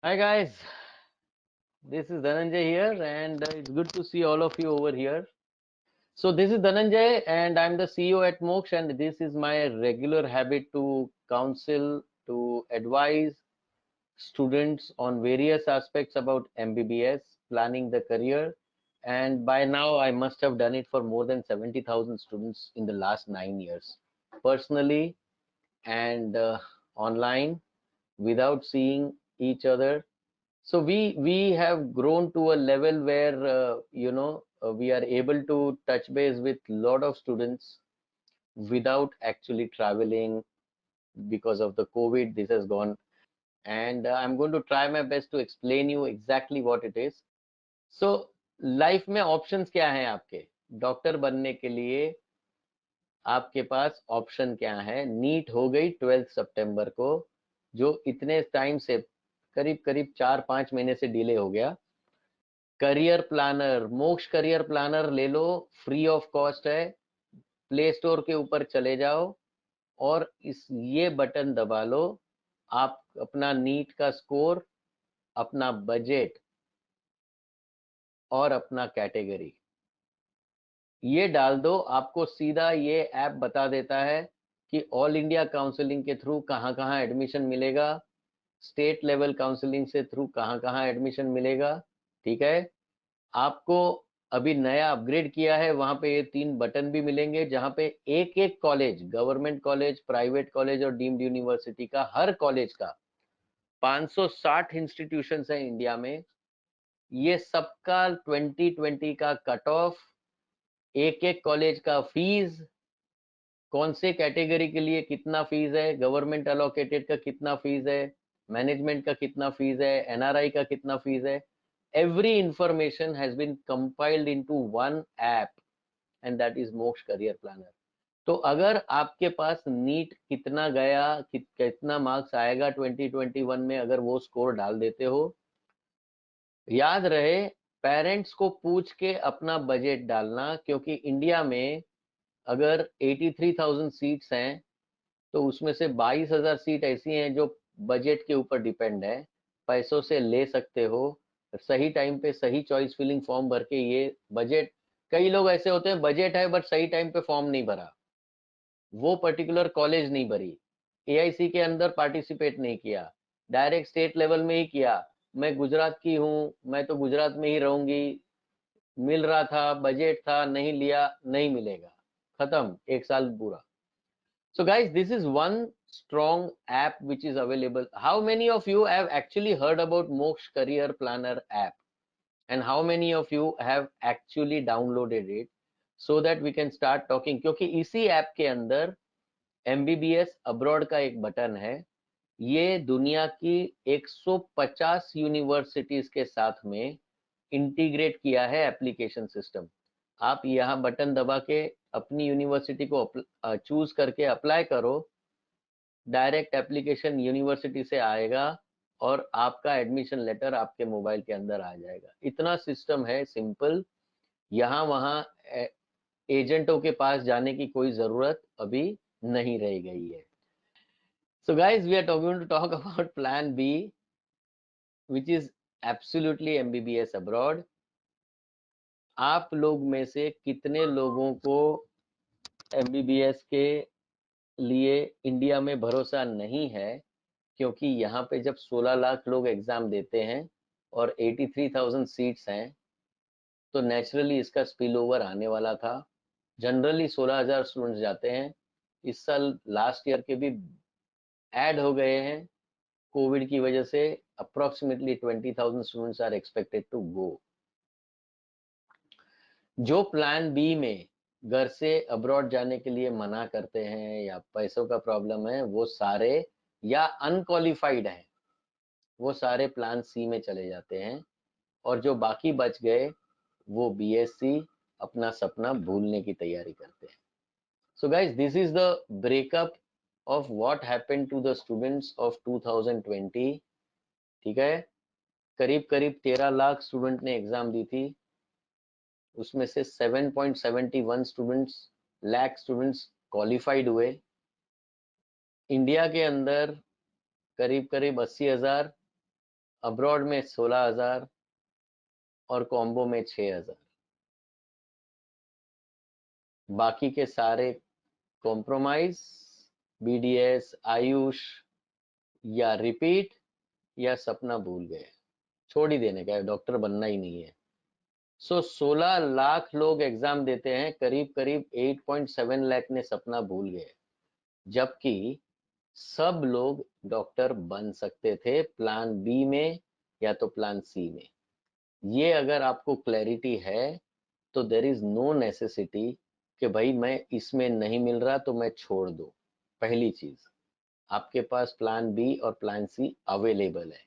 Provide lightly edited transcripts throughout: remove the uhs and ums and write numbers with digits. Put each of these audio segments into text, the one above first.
Hi guys, this is Dhananjay here, and it's good to see all of you over here. So this is Dhananjay, and I'm the CEO at Moksha, and this is my regular habit to counsel, to advise students on various aspects about MBBS, planning the career, and by now I must have done it for more than 70,000 students in the last 9 years, personally and online, without seeing each other. So we have grown to a level where we are able to touch base with lot of students without actually traveling because of the COVID. This has gone, and I'm going to try my best to explain you exactly what it is. So life में options क्या हैं आपके? Doctor बनने के लिए आपके पास option क्या है? नीट हो गई 12 सितंबर को, जो इतने टाइम से करीब करीब 4-5 महीने से डिले हो गया। करियर प्लानर, मोक्ष करियर प्लानर ले लो, फ्री ऑफ कॉस्ट है। प्ले स्टोर के ऊपर चले जाओ और ये बटन दबा लो। आप अपना नीट का स्कोर, अपना बजट और अपना कैटेगरी ये डाल दो। आपको सीधा ये ऐप बता देता है कि ऑल इंडिया काउंसलिंग के थ्रू कहाँ कहाँ एडमिशन मिलेगा, स्टेट लेवल काउंसलिंग से थ्रू कहाँ कहाँ एडमिशन मिलेगा। ठीक है, आपको अभी नया अपग्रेड किया है, वहां पे ये 3 बटन भी मिलेंगे, जहां पे एक एक college, government college, private college और डीम्ड यूनिवर्सिटी का, हर कॉलेज का 560 इंस्टीट्यूशंस है इंडिया में। ये सबका 2020 का कट ऑफ, एक एक कॉलेज का फीस, कौन से कैटेगरी के लिए कितना फीस है, गवर्नमेंट अलोकेटेड का कितना फीस है, मैनेजमेंट का कितना फीस है, एनआरआई का कितना फीस है। every information has been compiled into one app, and that is Moksha Career Planner. तो अगर आपके पास नीट कितना गया, कितना मार्क्स आएगा 2021 में, अगर वो स्कोर डाल देते हो, याद रहे पेरेंट्स को पूछ के अपना बजट डालना, क्योंकि इंडिया में अगर 83,000 सीट्स हैं तो उसमें से 22,000 सीट ऐसी हैं जो बजट के ऊपर डिपेंड है। पैसों से ले सकते हो, सही टाइम पे सही चॉइस फिलिंग फॉर्म भर के ये बजट। कई लोग ऐसे होते हैं, बजट है बट सही टाइम पे फॉर्म नहीं भरा, वो पर्टिकुलर कॉलेज नहीं भरी, एआईसी के अंदर पार्टिसिपेट नहीं किया, डायरेक्ट स्टेट लेवल में ही किया। मैं गुजरात की हूँ, मैं तो गुजरात में ही रहूंगी, मिल रहा था, बजट था, नहीं लिया, नहीं मिलेगा, खत्म, एक साल पूरा। So guys, this is one strong app which is available. How many of you have actually heard about Moksha Career Planner app? And how many of you have actually downloaded it so that we can start talking? क्योंकि इसी app के अंदर MBBS abroad का एक button है। ये दुनिया की 150 यूनिवर्सिटीज के साथ में इंटीग्रेट किया है एप्लीकेशन सिस्टम। आप यहाँ बटन दबा के अपनी यूनिवर्सिटी को चूज करके अप्लाई करो, डायरेक्ट एप्लीकेशन यूनिवर्सिटी से आएगा और आपका एडमिशन लेटर आपके मोबाइल के अंदर आ जाएगा। इतना सिस्टम है सिंपल, यहाँ वहाँ एजेंटों के पास जाने की कोई जरूरत अभी नहीं रह गई है। So guys, we are going to talk about plan B, which is absolutely MBBS abroad. आप लोग में से कितने लोगों को MBBS के लिए इंडिया में भरोसा नहीं है? क्योंकि यहाँ पे जब 16 लाख लोग एग्जाम देते हैं और 83,000 सीट्स हैं, तो नेचुरली इसका स्पिल ओवर आने वाला था। जनरली 16,000 स्टूडेंट्स जाते हैं, इस साल लास्ट ईयर के भी ऐड हो गए हैं कोविड की वजह से। Approximately 20,000 students are expected to go. जो प्लान बी में घर से अब्रॉड जाने के लिए मना करते हैं या पैसों का प्रॉब्लम है, वो सारे या अनक्वालिफाइड हैं, वो सारे प्लान सी में चले जाते हैं, और जो बाकी बच गए वो बीएससी, अपना सपना भूलने की तैयारी करते हैं। So guys, this is the breakup of what happened to the students of 2020। ठीक है, करीब करीब 13 लाख स्टूडेंट ने एग्जाम दी थी, उसमें से 7.71 लाख स्टूडेंट्स क्वालिफाइड हुए। इंडिया के अंदर करीब करीब 80,000 अब्रॉड में 16,000 और कॉम्बो में 6,000। बाकी के सारे कॉम्प्रोमाइज, बीडीएस, आयुष या रिपीट या सपना भूल गए, छोड़ ही देने का है, डॉक्टर बनना ही नहीं है। सो 16 लाख लोग एग्जाम देते हैं, करीब करीब 8.7 लाख ने सपना भूल गए, जबकि सब लोग डॉक्टर बन सकते थे प्लान बी में या तो प्लान सी में। ये अगर आपको क्लैरिटी है तो देर इज नो नेसेसिटी कि भाई मैं इसमें नहीं मिल रहा तो मैं छोड़ दूं। पहली चीज, आपके पास प्लान बी और प्लान सी अवेलेबल है,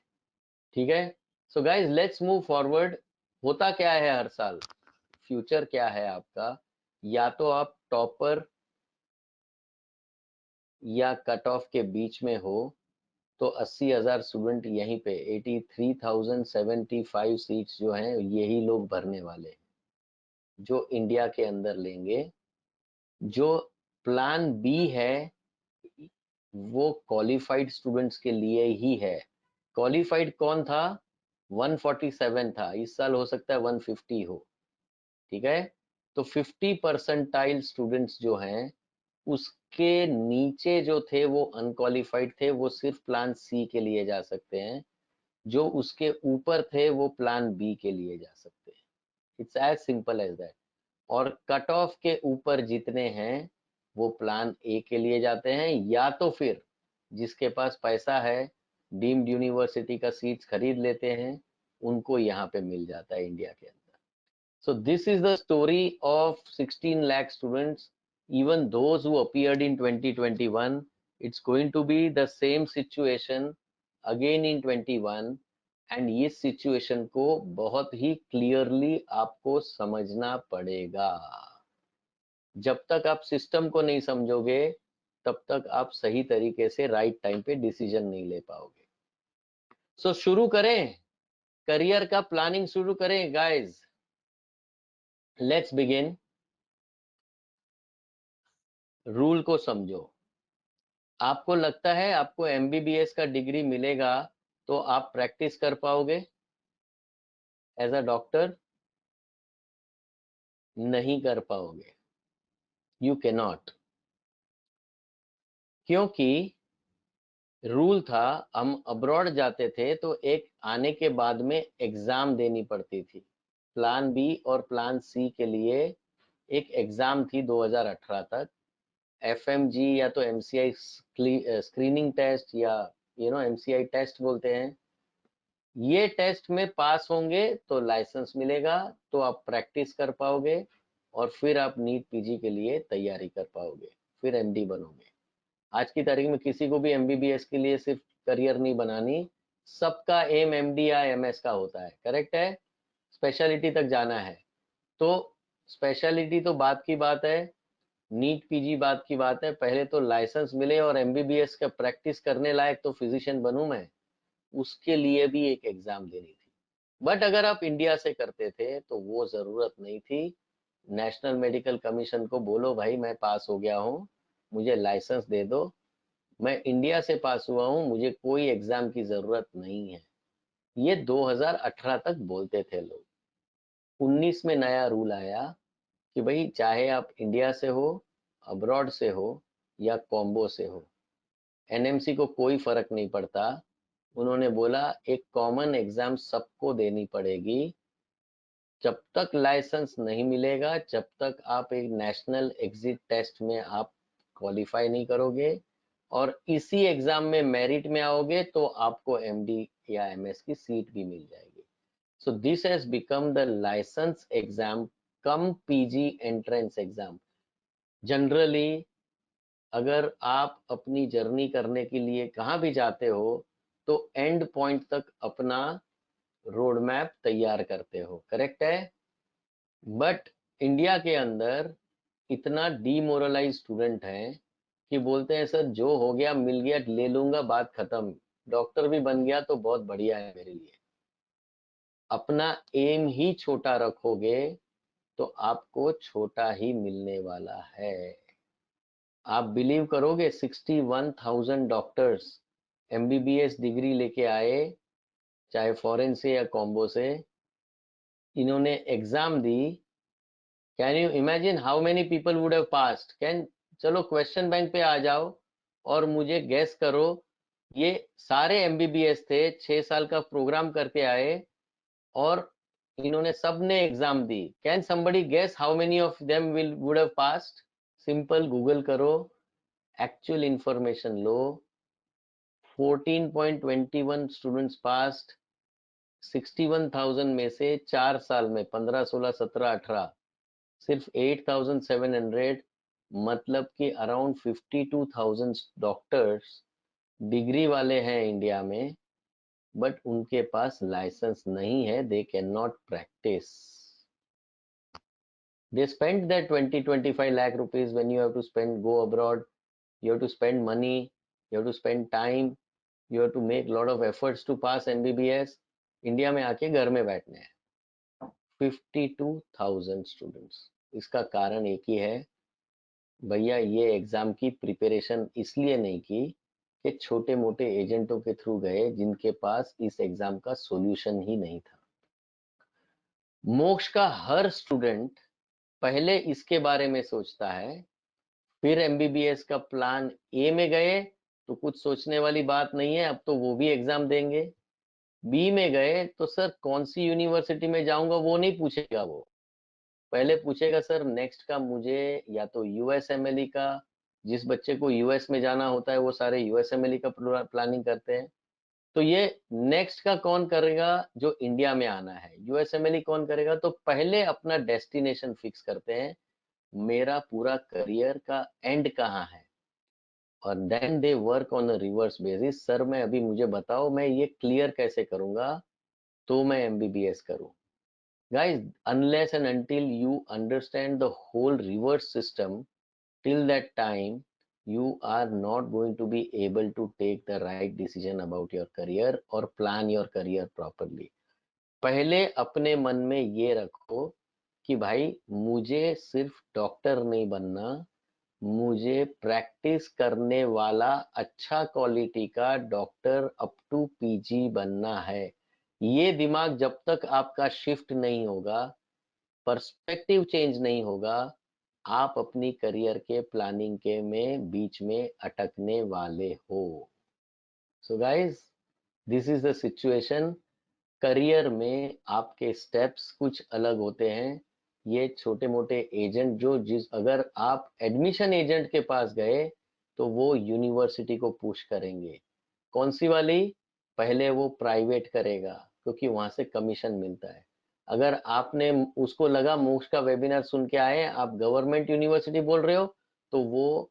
ठीक है। So guys let's move forward. होता क्या है हर साल, फ्यूचर क्या है आपका, या तो आप टॉपर या कट ऑफ के बीच में हो, तो 80,000 स्टूडेंट यहीं पे 83,075 सीट्स जो हैं यही लोग भरने वाले हैं, जो इंडिया के अंदर लेंगे। जो प्लान बी है वो क्वालिफाइड स्टूडेंट्स के लिए ही है। क्वालिफाइड कौन था? 147 था, इस साल हो सकता है 150 हो, ठीक है। तो 50 परसेंटाइल स्टूडेंट्स जो हैं उसके नीचे जो थे वो अनक्वालिफाइड थे, वो सिर्फ प्लान सी के लिए जा सकते हैं। जो उसके ऊपर थे वो प्लान बी के लिए जा सकते हैं। It's as simple as that. और कट ऑफ के ऊपर जितने हैं वो प्लान ए के लिए जाते हैं, या तो फिर जिसके पास पैसा है डीम्ड यूनिवर्सिटी का सीट्स खरीद लेते हैं, उनको यहाँ पे मिल जाता है इंडिया के अंदर। So this is the story of 16 lakh students. Even those who appeared in 2021, it's going to be the same situation again in 21, and इस situation को बहुत ही clearly आपको समझना पड़ेगा। जब तक आप सिस्टम को नहीं समझोगे तब तक आप सही तरीके से राइट टाइम पे डिसीजन नहीं ले पाओगे। सो शुरू करें, करियर का प्लानिंग शुरू करें गाइस। Let's begin. रूल को समझो। आपको लगता है आपको एमबीबीएस का डिग्री मिलेगा तो आप प्रैक्टिस कर पाओगे एज अ डॉक्टर? नहीं कर पाओगे, यू कैन नॉट। क्योंकि रूल था हम अब्रॉड जाते थे तो एक आने के बाद में एग्जाम देनी पड़ती थी। प्लान बी और प्लान सी के लिए एक एग्जाम थी 2018 तक, एफएमजी या तो एमसीआई स्क्रीनिंग टेस्ट या एमसीआई टेस्ट बोलते हैं। ये टेस्ट में पास होंगे तो लाइसेंस मिलेगा, तो आप प्रैक्टिस कर पाओगे और फिर आप नीट पीजी के लिए तैयारी कर पाओगे, फिर एमडी बनोगे। आज की तारीख में किसी को भी एमबीबीएस के लिए सिर्फ करियर नहीं बनानी, सबका एम एमडी या एमएस का होता है, करेक्ट है। स्पेशलिटी तक जाना है तो स्पेशलिटी तो बात की बात है, नीट पीजी बात की बात है। पहले तो लाइसेंस मिले और एमबीबीएस का प्रैक्टिस करने लायक तो फिजिशियन बनूं मैं, उसके लिए भी एक एग्जाम देनी थी। बट अगर आप इंडिया से करते थे तो वो जरूरत नहीं थी। नेशनल मेडिकल कमीशन को बोलो भाई मैं पास हो गया हूँ, मुझे लाइसेंस दे दो, मैं इंडिया से पास हुआ हूँ, मुझे कोई एग्जाम की जरूरत नहीं है। ये 2018 तक बोलते थे लोग। 19 में नया रूल आया कि भाई चाहे आप इंडिया से हो, अब्रॉड से हो या कॉम्बो से हो, एनएमसी को कोई फर्क नहीं पड़ता। उन्होंने बोला एक कॉमन एग्जाम सबको देनी पड़ेगी। जब तक लाइसेंस नहीं मिलेगा, जब तक आप एक नेशनल एग्जिट टेस्ट में आप क्वालिफाई नहीं करोगे और इसी एग्जाम में मेरिट में आओगे तो आपको एमडी या एमएस की सीट भी मिल जाएगी। So this has become the licence exam cum PG entrance exam. Generally अगर आप अपनी जर्नी करने के लिए कहाँ भी जाते हो तो एंड पॉइंट तक अपना रोड मैप तैयार करते हो, करेक्ट है। बट इंडिया के अंदर इतना डीमोरलाइज स्टूडेंट हैं कि बोलते हैं सर जो हो गया मिल गया ले लूंगा, बात खत्म, डॉक्टर भी बन गया तो बहुत बढ़िया है मेरे लिए। अपना एम ही छोटा रखोगे तो आपको छोटा ही मिलने वाला है। आप बिलीव करोगे 61,000 डॉक्टर्स एमबीबीएस डिग्री लेके आए, चाहे फॉरेन से या कॉम्बो से, इन्होंने एग्जाम दी, can you imagine how many people would have passed? Can, चलो क्वेश्चन बैंक पे आ जाओ और मुझे गेस करो, ये सारे एमबीबीएस थे, 6 साल का प्रोग्राम करके आए और इन्होंने सबने एग्जाम दी। Can somebody guess how many of them will would have passed? Simple Google करो, एक्चुअल इंफॉर्मेशन लो। 14.21 स्टूडेंट्स पास्ड, 61,000 में से 4 साल में 15, 16, 17, 18 सिर्फ 8,700, मतलब कि अराउंड 52,000 डॉक्टर्स डिग्री वाले हैं इंडिया में, बट उनके पास लाइसेंस नहीं है, they can not practice. They spend that 20-25 lakh rupees. When you have to spend, go abroad, you have to spend money, you have to spend time, you have to make lot of efforts to pass MBBS. India में आके घर में बैठने हैं 52,000 students. इसका कारण एक ही है भैया, ये एग्जाम की प्रिपरेशन इसलिए नहीं की कि छोटे मोटे एजेंटों के थ्रू गए जिनके पास इस एग्जाम का सॉल्यूशन ही नहीं था। मोक्ष का हर स्टूडेंट पहले इसके बारे में सोचता है, फिर एमबीबीएस का प्लान ए में गए तो कुछ सोचने वाली बात नहीं है, अब तो वो भी एग्जाम देंगे। बी में गए तो सर कौन सी यूनिवर्सिटी में जाऊंगा वो नहीं पूछेगा, वो पहले पूछेगा सर नेक्स्ट का मुझे या तो यूएसएमएलई का, जिस बच्चे को यूएस में जाना होता है वो सारे यूएसएमएलई का प्लानिंग करते हैं। तो ये नेक्स्ट का कौन करेगा जो इंडिया में आना है, यूएसएमएलई कौन करेगा? तो पहले अपना डेस्टिनेशन फिक्स करते हैं, मेरा पूरा करियर का एंड कहाँ है, और then they work on a reverse basis. Sir मैं अभी, मुझे बताओ मैं ये क्लियर कैसे करूंगा तो मैं एमबीबीएस करूं। guys, unless and until you understand the whole reverse system, till that time you are not going to be able to take the right decision about your career or plan your career properly. पहले अपने मन में ये रखो कि भाई मुझे सिर्फ डॉक्टर नहीं बनना, मुझे प्रैक्टिस करने वाला अच्छा क्वालिटी का डॉक्टर अप टू पीजी बनना है। ये दिमाग जब तक आपका शिफ्ट नहीं होगा, पर्सपेक्टिव चेंज नहीं होगा, आप अपनी करियर के प्लानिंग के में बीच में अटकने वाले हो। सो guys, this is the situation. Career में आपके स्टेप्स कुछ अलग होते हैं। ये छोटे मोटे एजेंट जो, जिस अगर आप एडमिशन एजेंट के पास गए तो वो यूनिवर्सिटी को पुश करेंगे। कौन सी वाली? पहले वो प्राइवेट करेगा क्योंकि वहां से कमीशन मिलता है। अगर आपने, उसको लगा मोक्ष का वेबिनार सुन के आए, आप गवर्नमेंट यूनिवर्सिटी बोल रहे हो, तो वो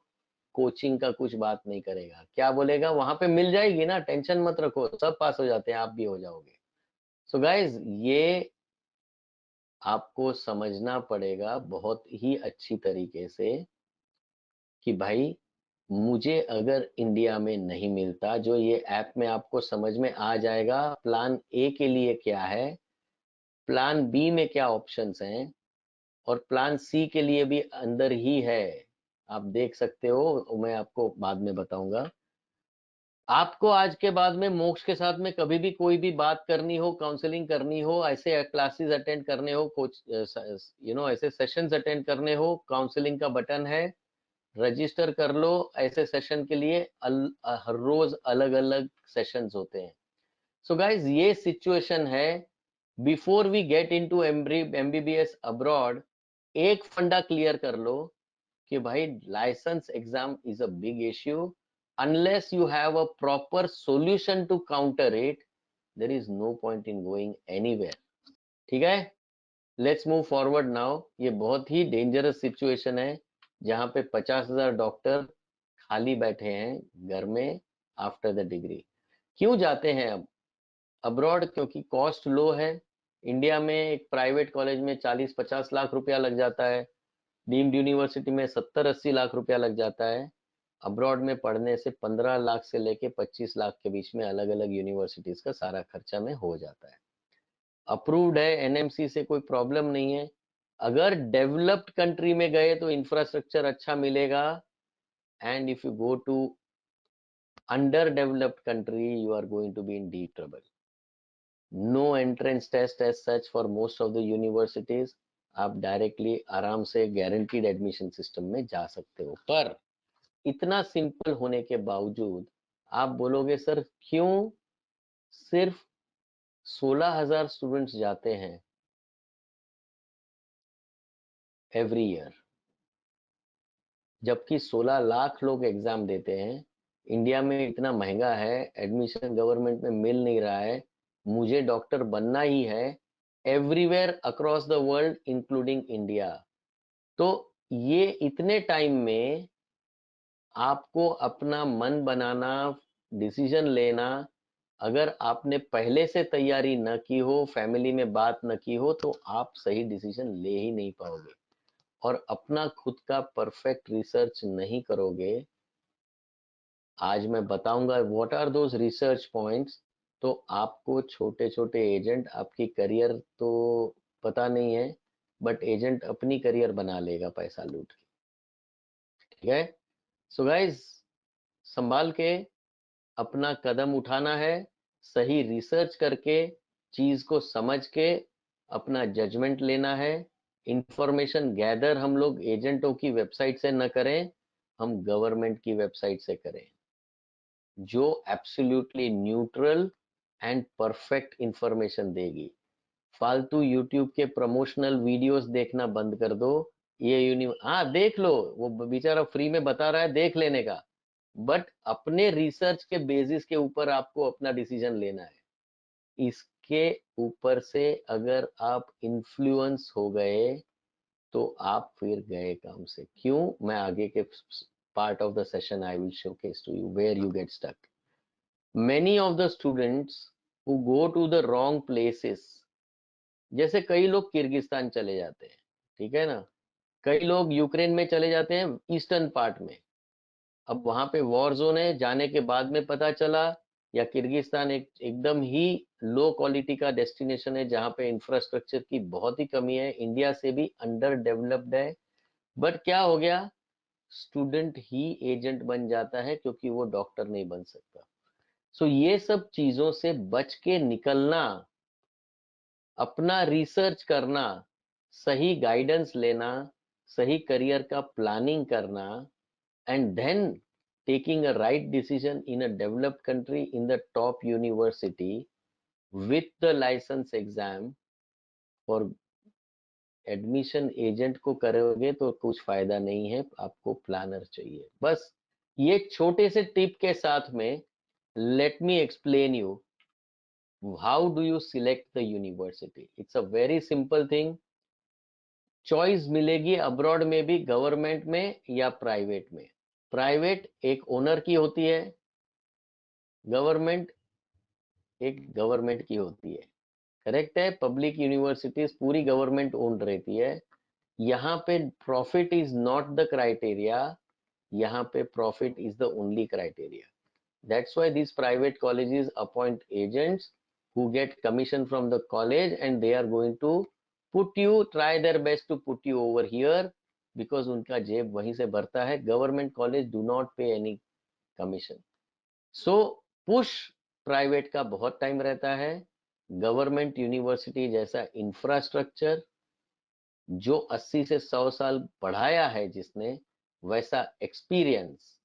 कोचिंग का कुछ बात नहीं करेगा। क्या बोलेगा? वहां पे मिल जाएगी ना, टेंशन मत रखो, सब पास हो जाते हैं, आप भी हो जाओगे। सो गाइज, ये आपको समझना पड़ेगा बहुत ही अच्छी तरीके से कि भाई मुझे अगर इंडिया में नहीं मिलता, जो ये ऐप में आपको समझ में आ जाएगा प्लान ए के लिए क्या है, प्लान बी में क्या ऑप्शंस हैं, और प्लान सी के लिए भी अंदर ही है, आप देख सकते हो, मैं आपको बाद में बताऊंगा। आपको आज के बाद में मोक्ष के साथ में कभी भी कोई भी बात करनी हो, काउंसलिंग करनी हो, ऐसे क्लासेस अटेंड करने हो, कोच ऐसे सेशंस अटेंड करने हो, काउंसलिंग का बटन है, रजिस्टर कर लो ऐसे सेशन के लिए। हर रोज अलग अलग सेशंस होते हैं। सो गाइज, ये सिचुएशन है। Before we get into MBBS abroad, एक फंडा क्लियर कर लो कि भाई licence exam is a big issue. unless you have a proper solution to counter it, there is no point in going anywhere. ठीक है, लेट्स मूव फॉरवर्ड नाउ। ये बहुत ही डेंजरस सिचुएशन है जहां पे 50,000 डॉक्टर खाली बैठे हैं घर में आफ्टर द डिग्री। क्यों जाते हैं अब अब्रॉड? क्योंकि कॉस्ट लो है। इंडिया में एक प्राइवेट कॉलेज में 40-50 लाख रुपया लग जाता है, डीम्ड यूनिवर्सिटी में 70-80 लाख रुपया लग जाता है। अब्रॉड में पढ़ने से 15 लाख से लेके 25 लाख के बीच में अलग अलग यूनिवर्सिटीज का सारा खर्चा में हो जाता है। अप्रूव्ड है एनएमसी से, कोई प्रॉब्लम नहीं है। अगर डेवलप्ड कंट्री में गए तो इंफ्रास्ट्रक्चर अच्छा मिलेगा, and if you go to underdeveloped country you are going to be in deep trouble. No entrance test as such for most of the universities, आप डायरेक्टली आराम से गारंटीड एडमिशन सिस्टम में जा सकते हो। पर इतना सिंपल होने के बावजूद आप बोलोगे सर क्यों सिर्फ 16,000 स्टूडेंट्स जाते हैं एवरी ईयर, जबकि 16 लाख लोग एग्जाम देते हैं। इंडिया में इतना महंगा है, एडमिशन गवर्नमेंट में मिल नहीं रहा है, मुझे डॉक्टर बनना ही है, everywhere across the world including India. तो ये इतने टाइम में आपको अपना मन बनाना, डिसीजन लेना, अगर आपने पहले से तैयारी न की हो, फैमिली में बात न की हो, तो आप सही डिसीजन ले ही नहीं पाओगे। और अपना खुद का परफेक्ट रिसर्च नहीं करोगे, आज मैं बताऊंगा what are those research points, तो आपको छोटे छोटे एजेंट, आपकी करियर तो पता नहीं है, बट एजेंट अपनी करियर बना लेगा पैसा लूट के। ठीक है, सो गाइस, संभाल के अपना कदम उठाना है, सही रिसर्च करके, चीज को समझ के अपना जजमेंट लेना है। इंफॉर्मेशन गैदर हम लोग एजेंटों की वेबसाइट से न करें, हम गवर्नमेंट की वेबसाइट से करें, जो absolutely neutral and perfect information देगी। फालतू यूट्यूब के प्रमोशनल वीडियोस देखना बंद कर दो। ये हाँ देख लो, वो बेचारा फ्री में बता रहा है, देख लेने का, बट अपने रिसर्च के बेसिस के ऊपर आपको अपना डिसीजन लेना है। इसके ऊपर से अगर आप इन्फ्लुएंस हो गए तो आप फिर गए काम से। क्यों, मैं आगे के part of the session I will showcase to you where you get stuck. many of the students who go to the wrong places, जैसे कई लोग किर्गिस्तान चले जाते हैं, ठीक है ना, कई लोग यूक्रेन में चले जाते हैं ईस्टर्न पार्ट में, अब वहां पे वॉर जोन है, जाने के बाद में पता चला, या किर्गिस्तान एकदम ही लो क्वालिटी का डेस्टिनेशन है जहां पे इंफ्रास्ट्रक्चर की बहुत ही कमी है, इंडिया से भी अंडर डेवलप्ड है, बट क्या हो गया, स्टूडेंट ही एजेंट बन जाता है क्योंकि वो डॉक्टर नहीं बन सकता। सो ये सब चीजों से बच के निकलना, अपना रिसर्च करना, सही गाइडेंस लेना, सही करियर का प्लानिंग करना, and then taking a right decision in a developed country in the top university with the license exam for admission agent को करोगे तो कुछ फायदा नहीं है, आपको प्लानर चाहिए। बस ये छोटे से टिप के साथ में let me explain you how do you select the university. It's a very simple thing, choice मिलेगी अब्रॉड में भी, गवर्नमेंट में या प्राइवेट में। प्राइवेट एक ओनर की होती है, गवर्नमेंट एक गवर्नमेंट की होती है। करेक्ट है, पब्लिक यूनिवर्सिटीज पूरी गवर्नमेंट ओन रहती है। यहाँ पे profit is not the criteria, यहाँ पे profit is the only criteria. That's why these private colleges appoint agents who get commission from the college and they are going to try their best to put you over here, because उनका जेब वहीं से भरता है। Government college do not पे any commission. सो push private का बहुत time रहता है, गवर्नमेंट यूनिवर्सिटी जैसा इंफ्रास्ट्रक्चर जो 80 से 100 साल पढ़ाया है जिसने, वैसा एक्सपीरियंस,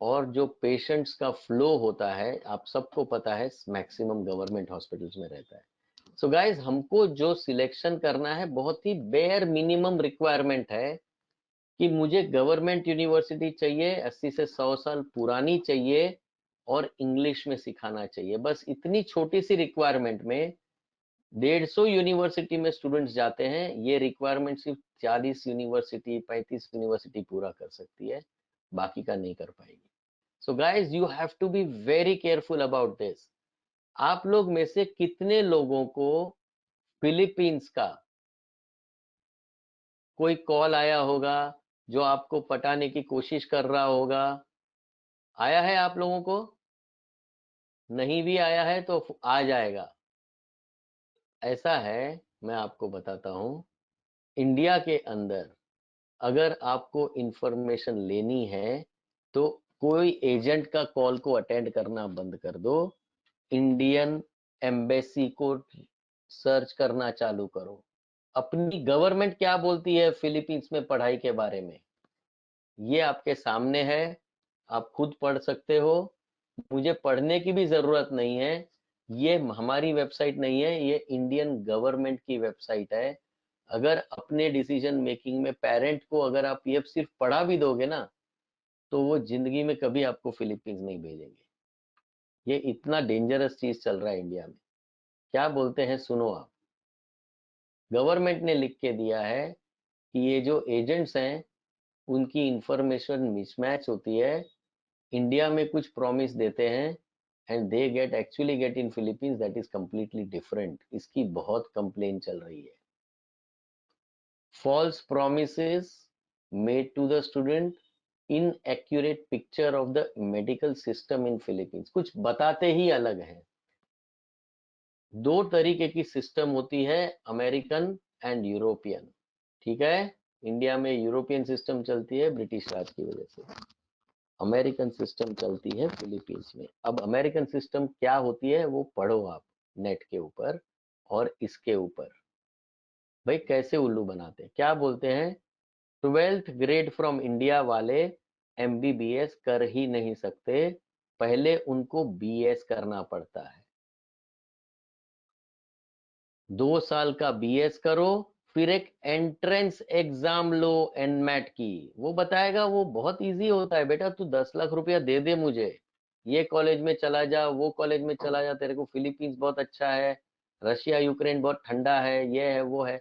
और जो पेशेंट्स का फ्लो होता है आप सबको पता है, मैक्सिमम गवर्नमेंट हॉस्पिटल्स में रहता है। सो गाइज, हमको जो सिलेक्शन करना है बहुत ही बेयर मिनिमम रिक्वायरमेंट है कि मुझे गवर्नमेंट यूनिवर्सिटी चाहिए, 80 से 100 साल पुरानी चाहिए, और इंग्लिश में सिखाना चाहिए। बस इतनी छोटी सी रिक्वायरमेंट में 150 यूनिवर्सिटी में स्टूडेंट्स जाते हैं। ये रिक्वायरमेंट सिर्फ 40 यूनिवर्सिटी 35 यूनिवर्सिटी पूरा कर सकती है, बाकी का नहीं कर पाएगी। So guys, you have to be very careful about this. आप लोग में से कितने लोगों को फिलीपींस का कोई कॉल आया होगा जो आपको पटाने की कोशिश कर रहा होगा? आया है आप लोगों को? नहीं भी आया है तो आ जाएगा। ऐसा है, मैं आपको बताता हूं, इंडिया के अंदर अगर आपको इंफॉर्मेशन लेनी है तो कोई एजेंट का कॉल को अटेंड करना बंद कर दो। इंडियन एम्बेसी को सर्च करना चालू करो। अपनी गवर्नमेंट क्या बोलती है फिलीपींस में पढ़ाई के बारे में, ये आपके सामने है, आप खुद पढ़ सकते हो। मुझे पढ़ने की भी जरूरत नहीं है, ये हमारी वेबसाइट नहीं है, ये इंडियन गवर्नमेंट की वेबसाइट है। अगर अपने डिसीजन मेकिंग में पेरेंट को अगर आप ये सिर्फ पढ़ा भी दोगे ना, तो वो जिंदगी में कभी आपको फिलीपींस नहीं भेजेंगे। ये इतना डेंजरस चीज चल रहा है इंडिया में। क्या बोलते हैं सुनो आप। गवर्नमेंट ने लिख के दिया है कि ये जो एजेंट्स हैं उनकी इंफॉर्मेशन मिसमैच होती है, इंडिया में कुछ प्रॉमिस देते हैं and they get actually get in Philippines, that is completely different. इसकी बहुत कंप्लेन चल रही है। False promises made to the student, inaccurate picture of the medical system in Philippines। कुछ बताते ही अलग है। दो तरीके की सिस्टम होती है, अमेरिकन एंड यूरोपियन। ठीक है, इंडिया में यूरोपियन सिस्टम चलती है ब्रिटिश राज की वजह से, अमेरिकन सिस्टम चलती है फिलीपींस में। अब अमेरिकन सिस्टम क्या होती है वो पढ़ो आप नेट के ऊपर और इसके ऊपर। भाई कैसे उल्लू बनाते हैं, क्या बोलते हैं, 12th ग्रेड फ्रॉम इंडिया वाले एमबीबीएस कर ही नहीं सकते, पहले उनको बीएस करना पड़ता है। 2 साल का बीएस करो, फिर एक एंट्रेंस एग्जाम लो एनमैट की। वो बताएगा, वो बहुत इजी होता है बेटा, तू 10 लाख रुपया दे दे मुझे, ये कॉलेज में चला जा, वो कॉलेज में चला जा, तेरे को फिलीपींस बहुत अच्छा है, रशिया यूक्रेन बहुत ठंडा है, ये है वो है।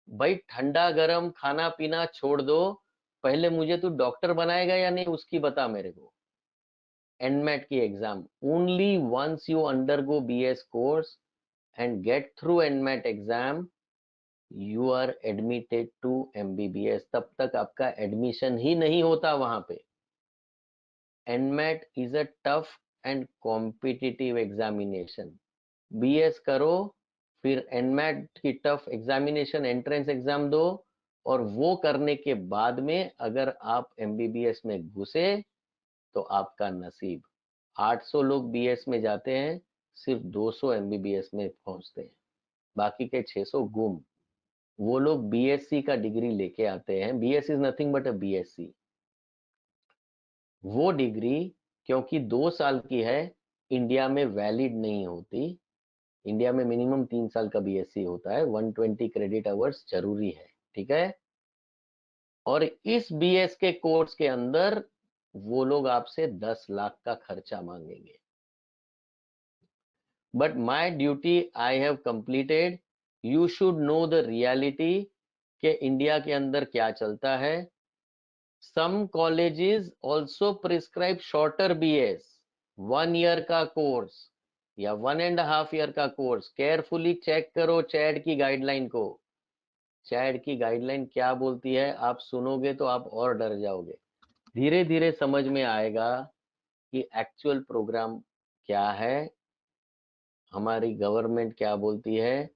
भाई ठंडा गरम खाना पीना छोड़ दो, पहले मुझे तू डॉक्टर बनाएगा या नहीं उसकी बता मेरे को। एनमैट की exam, only once you undergo BS course and get through NMAT exam, you are admitted to MBBS। तब तक आपका एडमिशन ही नहीं होता वहां पे। NMAT is a tough and competitive examination। BS करो, फिर NMAT की टफ एग्जामिनेशन एंट्रेंस एग्जाम दो, और वो करने के बाद में अगर आप MBBS में घुसे तो आपका नसीब। 800 लोग BS में जाते हैं, सिर्फ 200 MBBS में पहुंचते हैं, बाकी के 600 गुम। वो लोग बीएससी का डिग्री लेके आते हैं, BS is nothing but a BSc. वो डिग्री क्योंकि 2 साल की है, इंडिया में वैलिड नहीं होती। इंडिया में मिनिमम 3 साल का बीएससी होता है, 120 क्रेडिट आवर्स जरूरी है। ठीक है, और इस बीएस के कोर्स के अंदर वो लोग आपसे 10 लाख का खर्चा मांगेंगे। But my duty I have completed. You should know the reality कि इंडिया के अंदर क्या चलता है। Some colleges also prescribe shorter BS, 1 year का कोर्स या 1.5 ईयर का कोर्स। केयरफुली चेक करो चैड की गाइडलाइन को। चैड की गाइडलाइन क्या बोलती है आप सुनोगे तो आप और डर जाओगे। धीरे धीरे समझ में आएगा कि एक्चुअल प्रोग्राम क्या है, हमारी गवर्नमेंट क्या बोलती है,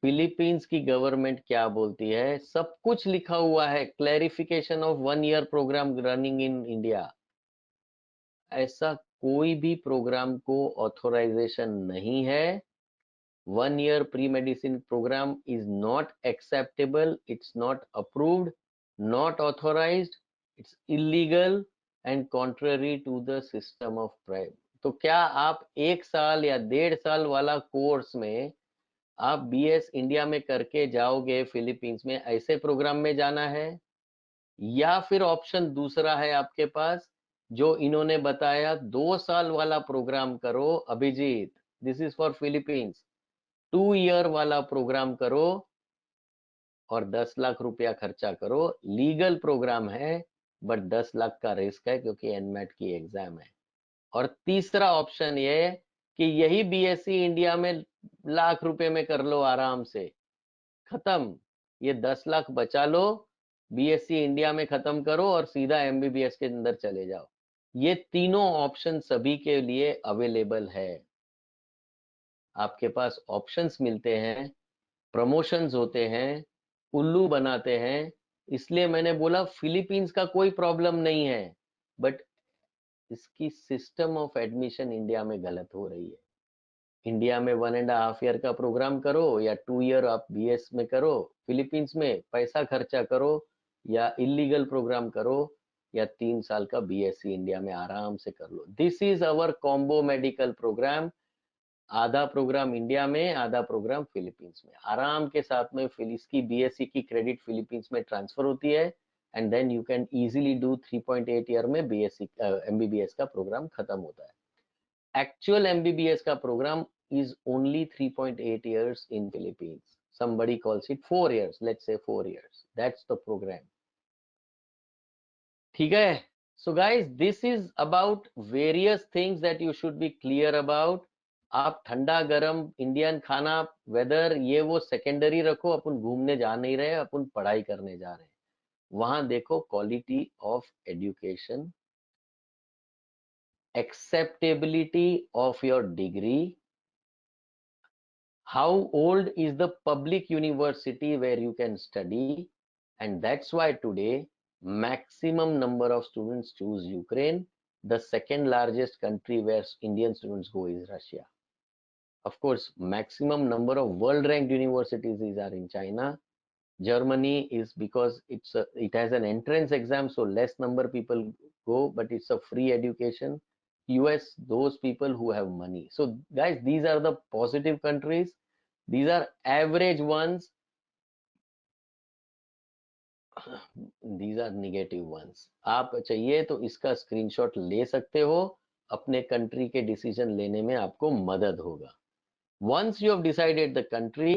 फिलीपींस की गवर्नमेंट क्या बोलती है। सब कुछ लिखा हुआ है, clarification of 1 year programme running in India. ऐसा कोई भी प्रोग्राम को ऑथोराइजेशन नहीं है। 1 year pre medicine programme is not acceptable, it's not approved, not authorised, it's illegal and contrary to the system of prime. तो क्या आप 1 साल या 1.5 साल वाला कोर्स में आप बीएस इंडिया में करके जाओगे फिलीपींस में, ऐसे प्रोग्राम में जाना है? या फिर ऑप्शन दूसरा है आपके पास जो इन्होंने बताया, 2 साल वाला प्रोग्राम करो Abhijit, this is for Philippines. 2 year वाला प्रोग्राम करो और 10 लाख रुपया खर्चा करो। लीगल प्रोग्राम है बट 10 लाख का रिस्क है क्योंकि एनमैट की एग्जाम है। और तीसरा ऑप्शन ये कि यही बीएससी इंडिया में लाख रुपए में कर लो आराम से, खत्म। ये 10 लाख बचा लो, बीएससी इंडिया में खत्म करो और सीधा एमबीबीएस के अंदर चले जाओ। ये तीनों ऑप्शन सभी के लिए अवेलेबल है। आपके पास ऑप्शंस मिलते हैं, प्रमोशंस होते हैं, उल्लू बनाते हैं। इसलिए मैंने बोला फिलीपींस का कोई प्रॉब्लम नहीं है, बट इसकी सिस्टम ऑफ एडमिशन इंडिया में गलत हो रही है। इंडिया में 1.5 ईयर का प्रोग्राम करो या 2 ईयर आप बीएस में करो, फिलीपींस में पैसा खर्चा करो या इलीगल प्रोग्राम करो, या 3 साल का बीएससी इंडिया में आराम से कर लो। This is our combo medical program. आधा प्रोग्राम इंडिया में, आधा प्रोग्राम फिलीपींस में। आराम के साथ में इसकी बीएससी की क्रेडिट फिलीपींस में ट्रांसफर होती है, and then you can easily do 3.8 year में बीएससी एमबीबीएस का प्रोग्राम खत्म होता है। Actual MBBS का program is only 3.8 years in Philippines. Somebody calls it 4 years. Let's say 4 years. That's the program. ठीक है? So guys, this is about various things that you should be clear about. आप ठंडा गरम Indian खाना weather ये वो secondary रखो, अपन घूमने जा नहीं रहे, अपन पढ़ाई करने जा रहे हैं। वहां देखो quality of education, acceptability of your degree, how old is the public university where you can study, and that's why today maximum number of students choose Ukraine. The second largest country where Indian students go is Russia. Of course, maximum number of world ranked universities are in China. Germany is because it has an entrance exam, so less number people go, but it's a free education. US, those people who have money. So guys, these are the positive countries. These are average ones. These are negative ones. आप चाहिए तो इसका screenshot ले सकते हो, अपने country के decision लेने में आपको मदद होगा। Once you have decided the country,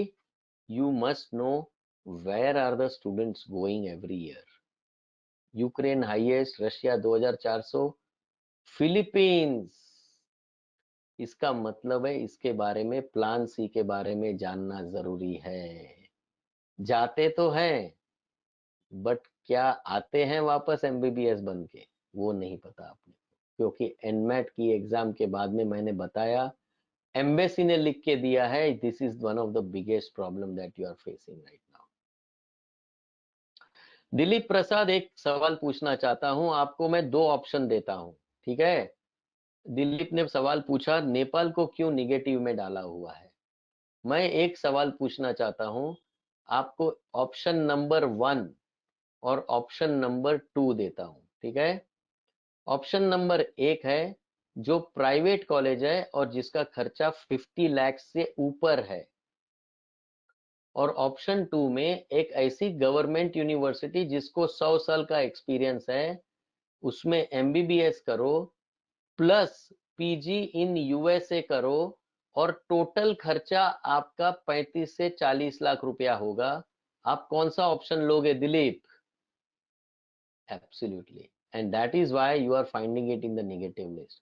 you must know where are the students going every year. Ukraine highest, Russia 2400, Philippines. इसका मतलब है इसके बारे में, प्लान सी के बारे में जानना जरूरी है। जाते तो हैं, बट क्या आते हैं वापस एमबीबीएस बन के, वो नहीं पता आपने, क्योंकि एनमेट की एग्जाम के बाद में मैंने बताया, एम्बेसी ने लिख के दिया है, this is one of the biggest problem that you are facing right now. Dilip Prasad, एक सवाल पूछना चाहता हूं आपको, मैं 2 ऑप्शन देता हूं, ठीक है? दिलीप ने सवाल पूछा, नेपाल को क्यों निगेटिव में डाला हुआ है। मैं एक सवाल पूछना चाहता हूं आपको, ऑप्शन नंबर 1 और ऑप्शन नंबर 2 देता हूं, ठीक है? ऑप्शन नंबर 1 है जो प्राइवेट कॉलेज है और जिसका खर्चा 50 लाख से ऊपर है, और ऑप्शन 2 में एक ऐसी गवर्नमेंट यूनिवर्सिटी जिसको 100 साल का एक्सपीरियंस है, उसमें एमबीबीएस करो प्लस पीजी इन यूएसए करो, और टोटल खर्चा आपका 35 से 40 लाख रुपया होगा। आप कौन सा ऑप्शन लोगे Dilip? Absolutely. And that is why you are finding it in the negative list.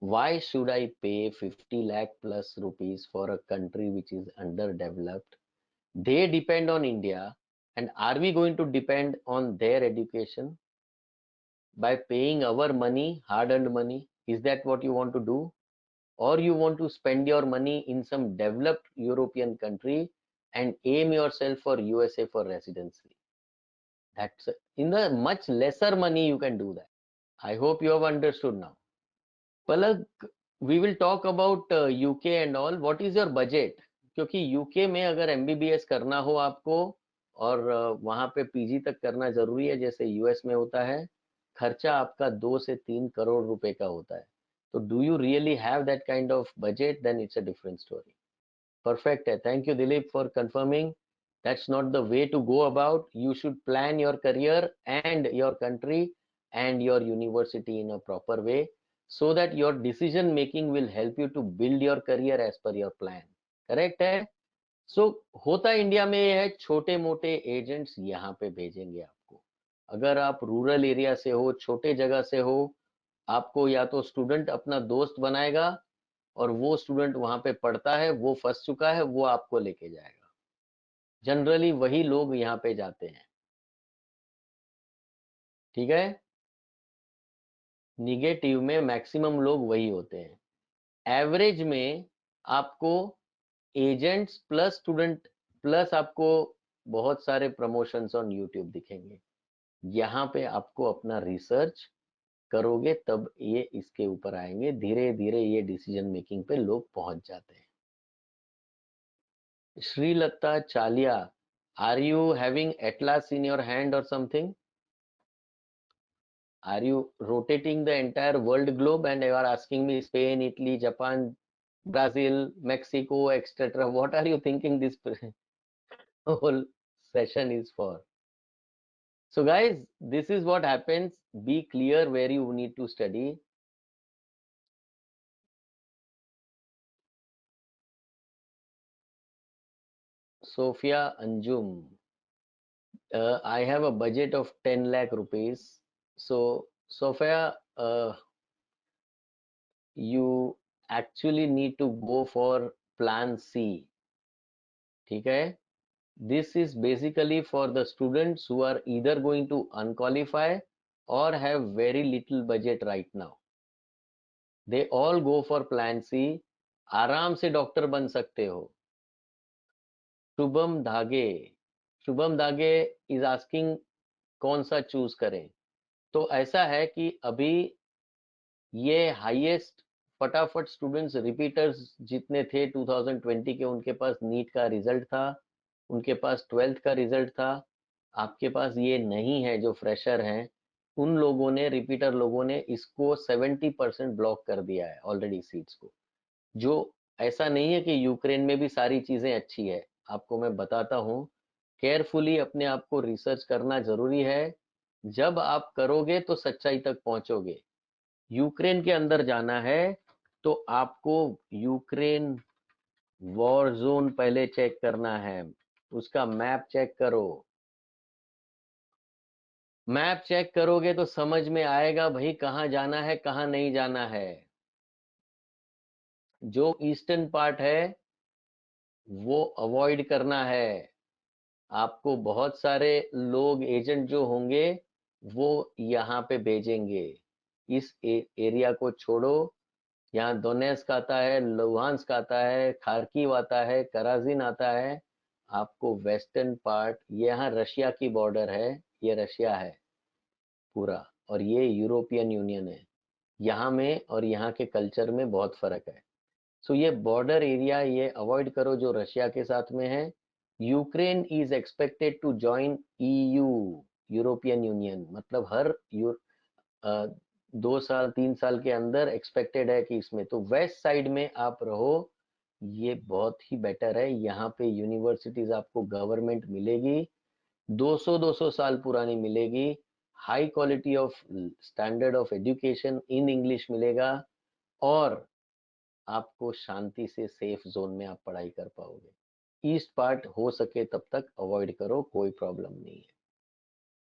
Why should I pay 50 lakh plus rupees for a country which is underdeveloped? They depend on India. And are we going to depend on their education by paying our money, hard-earned money? Is that what you want to do? Or you want to spend your money in some developed European country and aim yourself for USA for residency? That's in the much lesser money you can do that. I hope you have understood now. Palak, we will talk about UK and all. What is your budget? क्योंकि UK में अगर MBBS करना हो आपको और वहां पे PG तक करना जरूरी है जैसे यूएस में होता है, खर्चा आपका 2 से 3 करोड़ रुपए का होता है। तो do you really have that kind of budget? Then it's a different story. Perfect है, thank you Dilip for confirming. That's not the way to go about. You should plan your career and your country and your university in a proper way so that your decision making will help you to build your career as per your plan. Correct है? सो होता India में ये है, छोटे मोटे agents यहाँ पे भेजेंगे आपको। अगर आप रूरल एरिया से हो, छोटे जगह से हो, आपको या तो स्टूडेंट अपना दोस्त बनाएगा और वो स्टूडेंट वहां पे पढ़ता है, वो फंस चुका है, वो आपको लेके जाएगा। जनरली वही लोग यहाँ पे जाते हैं, ठीक है? निगेटिव में मैक्सिमम लोग वही होते हैं। एवरेज में आपको एजेंट्स प्लस स्टूडेंट प्लस आपको बहुत सारे प्रमोशंस ऑन यूट्यूब दिखेंगे। यहाँ पे आपको अपना रिसर्च करोगे तब ये इसके ऊपर आएंगे, धीरे धीरे ये डिसीजन मेकिंग पे लोग पहुंच जाते हैं। Srilata Chalia, are you having atlas in your hand or something? Are you rotating the entire world globe and you are asking me Spain, Italy, Japan, Brazil, Mexico, etc.? What are you thinking this whole session is for? So guys, this is what happens. Be clear where you need to study. Sophia Anjum, I have a budget of 10 lakh rupees. So Sophia, you actually need to go for plan C. ठीक है? This is basically for the students who are either going to unqualify or have very little budget right now. They all go for plan C. आराम से doctor बन सकते हो. शुभम धागे, शुभम धागे is asking कौन सा चूज करें. तो ऐसा है कि अभी ये हाईएस्ट फटाफट स्टूडेंट्स रिपीटर्स जितने थे 2020 के, उनके पास नीट का रिजल्ट था, उनके पास 12th का रिजल्ट था. आपके पास ये नहीं है. जो फ्रेशर हैं उन लोगों ने, रिपीटर लोगों ने इसको 70% ब्लॉक कर दिया है ऑलरेडी सीट्स को. जो ऐसा नहीं है कि यूक्रेन में भी सारी चीजें अच्छी है. आपको मैं बताता हूँ, केयरफुली अपने आप को रिसर्च करना जरूरी है. जब आप करोगे तो सच्चाई तक पहुंचोगे. यूक्रेन के अंदर जाना है तो आपको यूक्रेन वॉर जोन पहले चेक करना है. उसका मैप चेक करो. मैप चेक करोगे तो समझ में आएगा भाई कहाँ जाना है, कहाँ नहीं जाना है. जो ईस्टर्न पार्ट है वो अवॉइड करना है. आपको बहुत सारे लोग, एजेंट जो होंगे वो यहाँ पे भेजेंगे. इस एरिया को छोड़ो. यहाँ दोनेस्क आता है, लुहांस्क आता है, खार्किव आता है, कराजिन आता है. आपको वेस्टर्न पार्ट, यहाँ रशिया की बॉर्डर है, ये रशिया है पूरा, और ये यूरोपियन यूनियन है. यहाँ में और यहाँ के कल्चर में बहुत फर्क है. सो ये बॉर्डर एरिया ये अवॉइड करो जो रशिया के साथ में है. Ukraine is expected to join EU, European Union. मतलब हर 2 साल 3 साल के अंदर एक्सपेक्टेड है कि इसमें, तो वेस्ट साइड में आप रहो. ये बहुत ही बेटर है. यहाँ पे यूनिवर्सिटीज आपको गवर्नमेंट मिलेगी, 200 साल पुरानी मिलेगी. High quality of standard of education in English मिलेगा, और आपको शांति से सेफ जोन में आप पढ़ाई कर पाओगे. ईस्ट पार्ट हो सके तब तक अवॉइड करो, कोई प्रॉब्लम नहीं है.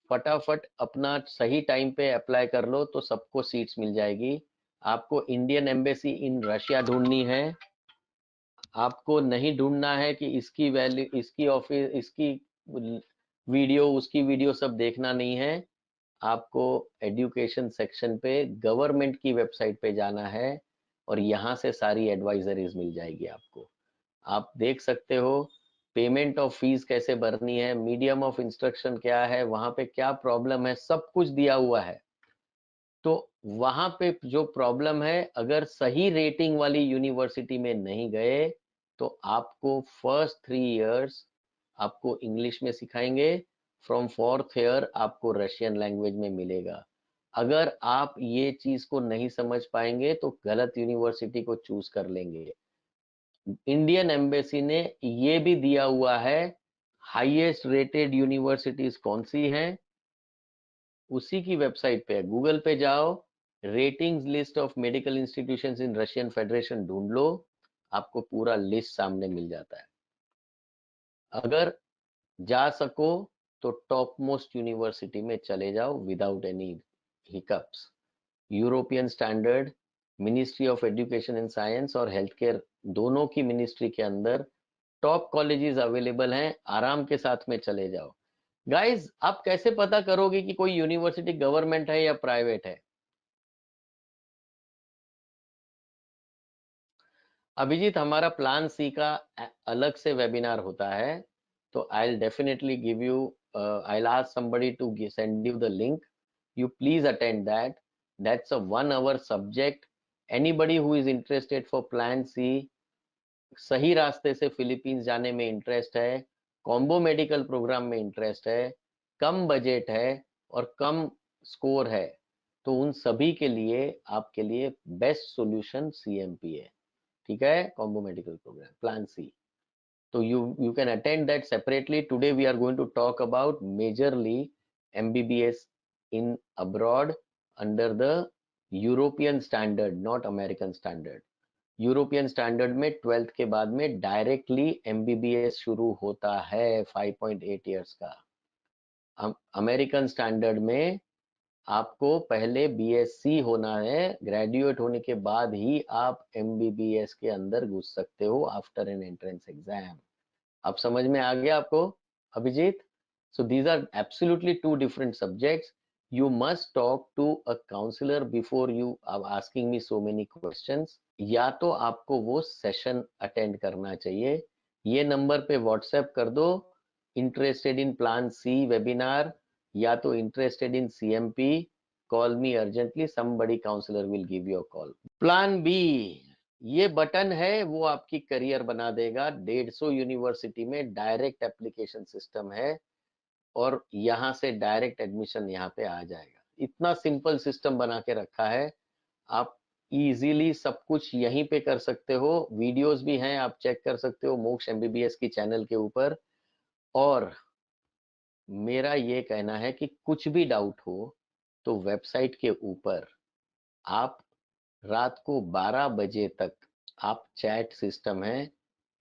फटाफट अपना सही टाइम पे अप्लाई कर लो तो सबको सीट्स मिल जाएगी. आपको इंडियन एम्बेसी इन रशिया ढूंढनी है. आपको नहीं ढूंढना है कि इसकी वैल्यू, इसकी ऑफिस, इसकी वीडियो, उसकी वीडियो सब देखना नहीं है. आपको एजुकेशन सेक्शन पे गवर्नमेंट की वेबसाइट पे जाना है और यहाँ से सारी एडवाइजरीज मिल जाएगी आपको. आप देख सकते हो पेमेंट ऑफ फीस कैसे भरनी है, मीडियम ऑफ इंस्ट्रक्शन क्या है, वहां पे क्या प्रॉब्लम है, सब कुछ दिया हुआ है. तो वहां पे जो प्रॉब्लम है, अगर सही रेटिंग वाली यूनिवर्सिटी में नहीं गए तो आपको फर्स्ट 3 इयर्स आपको इंग्लिश में सिखाएंगे. फ्रॉम 4th ईयर आपको रशियन लैंग्वेज में मिलेगा. अगर आप ये चीज को नहीं समझ पाएंगे तो गलत यूनिवर्सिटी को चूज कर लेंगे. इंडियन एम्बेसी ने ये भी दिया हुआ है हाईएस्ट रेटेड यूनिवर्सिटीज कौन सी हैं. उसी की वेबसाइट पे, गूगल पे जाओ, ratings list of medical institutions in Russian federation ढूंढ लो, आपको पूरा लिस्ट सामने मिल जाता है. अगर जा सको तो टॉप मोस्ट यूनिवर्सिटी में चले जाओ without any hiccups. European standard, ministry of education and science और हेल्थ केयर, दोनों की मिनिस्ट्री के अंदर टॉप कॉलेजेस अवेलेबल हैं. आराम के साथ में चले जाओ. गाइस, आप कैसे पता करोगे कि कोई यूनिवर्सिटी गवर्नमेंट है या प्राइवेट है? अभिजीत, हमारा प्लान सी का अलग से वेबिनार होता है, तो I will definitely give you, I will ask somebody to send you the link. You please attend that. That's a 1 hour subject. Anybody who is interested for plan C, सही रास्ते से Philippines जाने में interest है, combo medical programme में interest है, कम budget है और कम स्कोर है, तो उन सभी के लिए आपके लिए बेस्ट सॉल्यूशन सीएमपी है। ठीक है, combo medical programme plan C. So you can attend that separately. Today we are going to talk about majorly MBBS in abroad under the European standard, not American standard. European standard में 12th के बाद में directly MBBS शुरू होता है 5.8 years का। American standard में आपको पहले बीएससी होना है, ग्रेजुएट होने के बाद ही आप एमबीबीएस के अंदर घुस सकते हो आफ्टर एन एंट्रेंस एग्जाम। अब समझ में आ गया आपको Abhijit? So these are absolutely two different subjects. You must talk to a counsellor before you are asking me so many questions. या तो आपको वो सेशन अटेंड करना चाहिए, ये नंबर पे व्हाट्सएप कर दो, interested in plan C webinar या तो interested in CMP, call me urgently, somebody counsellor will give you a call. Plan B, ये बटन है वो आपकी करियर बना देगा। 150 यूनिवर्सिटी में डायरेक्ट एप्लीकेशन सिस्टम है और यहाँ से डायरेक्ट एडमिशन यहाँ पे आ जाएगा। इतना सिंपल सिस्टम बना के रखा है, आप इजीली सब कुछ यहीं पे कर सकते हो। वीडियोस भी हैं, आप चेक कर सकते हो मोक्ष एमबीबीएस की चैनल के ऊपर। और मेरा ये कहना है कि कुछ भी डाउट हो तो वेबसाइट के ऊपर आप रात को 12 बजे तक आप चैट सिस्टम है,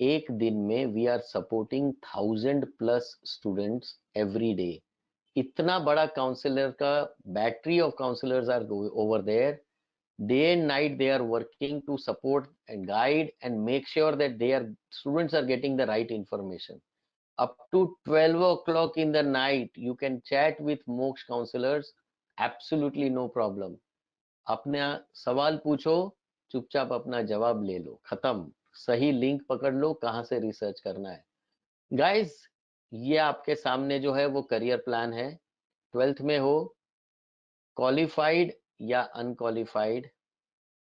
एक दिन में we are supporting 1000+ students every day. इतना बड़ा काउंसलर का battery of counsellors are over there, day and night they are working to support and guide and make sure that their students are getting the right information. Up to 12 o'clock in the night you can chat with moksha counselors, absolutely no problem. अपना सवाल पूछो, चुपचाप अपना जवाब ले लो, खत्म। सही link पकड़ लो कहां से रिसर्च करना है। गाइस, ये आपके सामने जो है वो करियर प्लान है। 12th में हो, क्वालिफाइड या अनक्वालिफाइड।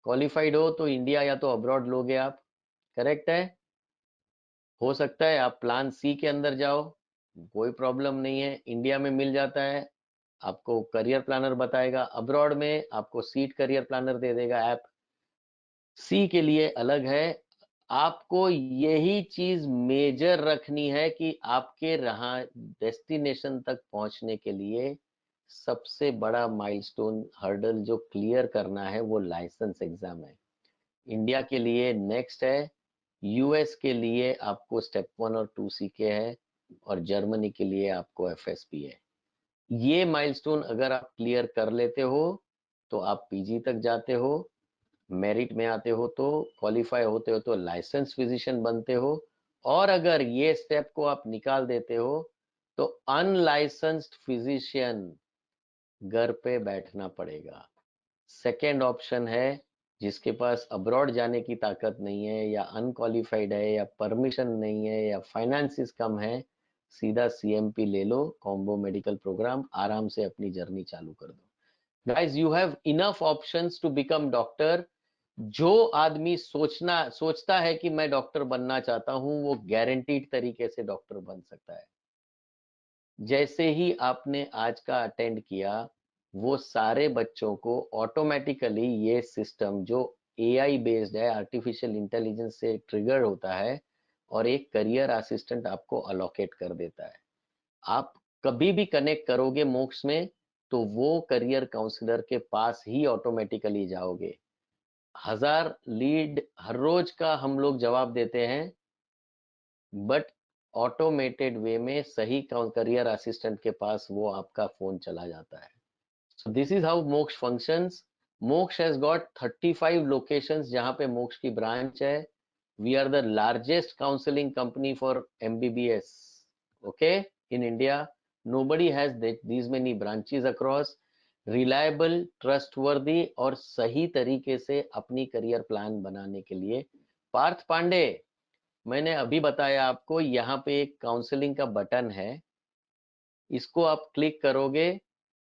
क्वालिफाइड हो तो इंडिया या तो अब्रॉड लोगे आप, करेक्ट है। हो सकता है आप प्लान सी के अंदर जाओ, कोई प्रॉब्लम नहीं है, इंडिया में मिल जाता है, आपको करियर प्लानर बताएगा। अब्रॉड में आपको सीट करियर प्लानर दे देगा ऐप। सी के लिए अलग है। आपको यही चीज मेजर रखनी है कि आपके रहा डेस्टिनेशन तक पहुंचने के लिए सबसे बड़ा माइलस्टोन हर्डल जो क्लियर करना है वो लाइसेंस एग्जाम है। इंडिया के लिए नेक्स्ट है, यूएस के लिए आपको स्टेप 1 और 2 सीखे है और जर्मनी के लिए आपको एफएसपी है। ये माइलस्टोन अगर आप क्लियर कर लेते हो तो आप पीजी तक जाते हो, मेरिट में आते हो तो क्वालिफाई होते हो तो लाइसेंस फिजिशियन बनते हो, और अगर ये स्टेप को आप निकाल देते हो तो अनलाइसेंस्ड फिजिशियन घर पे बैठना पड़ेगा। सेकेंड ऑप्शन है, जिसके पास अब्रॉड जाने की ताकत नहीं है या अनक्वालिफाइड है या परमिशन नहीं है या फाइनेंसिस कम है, सीधा सीएमपी ले लो, कॉम्बो मेडिकल प्रोग्राम, आराम से अपनी जर्नी चालू कर दो। Guys, you have enough options to become doctor. जो आदमी सोचता है कि मैं डॉक्टर बनना चाहता हूं, वो गारंटीड तरीके से डॉक्टर बन सकता है। जैसे ही आपने आज का अटेंड किया, वो सारे बच्चों को ऑटोमेटिकली ये सिस्टम जो एआई बेस्ड है, आर्टिफिशियल इंटेलिजेंस से ट्रिगर होता है और एक करियर असिस्टेंट आपको अलोकेट कर देता है। आप कभी भी कनेक्ट करोगे मोक्ष में तो वो करियर काउंसलर के पास ही ऑटोमेटिकली जाओगे। 1000 लीड हर रोज का हम लोग जवाब देते हैं, बट ऑटोमेटेड वे में सही करियर असिस्टेंट के पास वो आपका फोन चला जाता है। So this is how Mox functions. Mox has got 35 locations जहां पे मोक्ष की ब्रांच है। We are the largest counselling company for MBBS, okay, in India. Nobody has these many branches across. Reliable, trustworthy और सही तरीके से अपनी career plan बनाने के लिए पार्थ पांडे, मैंने अभी बताया आपको, यहाँ पे एक काउंसलिंग का बटन है, इसको आप क्लिक करोगे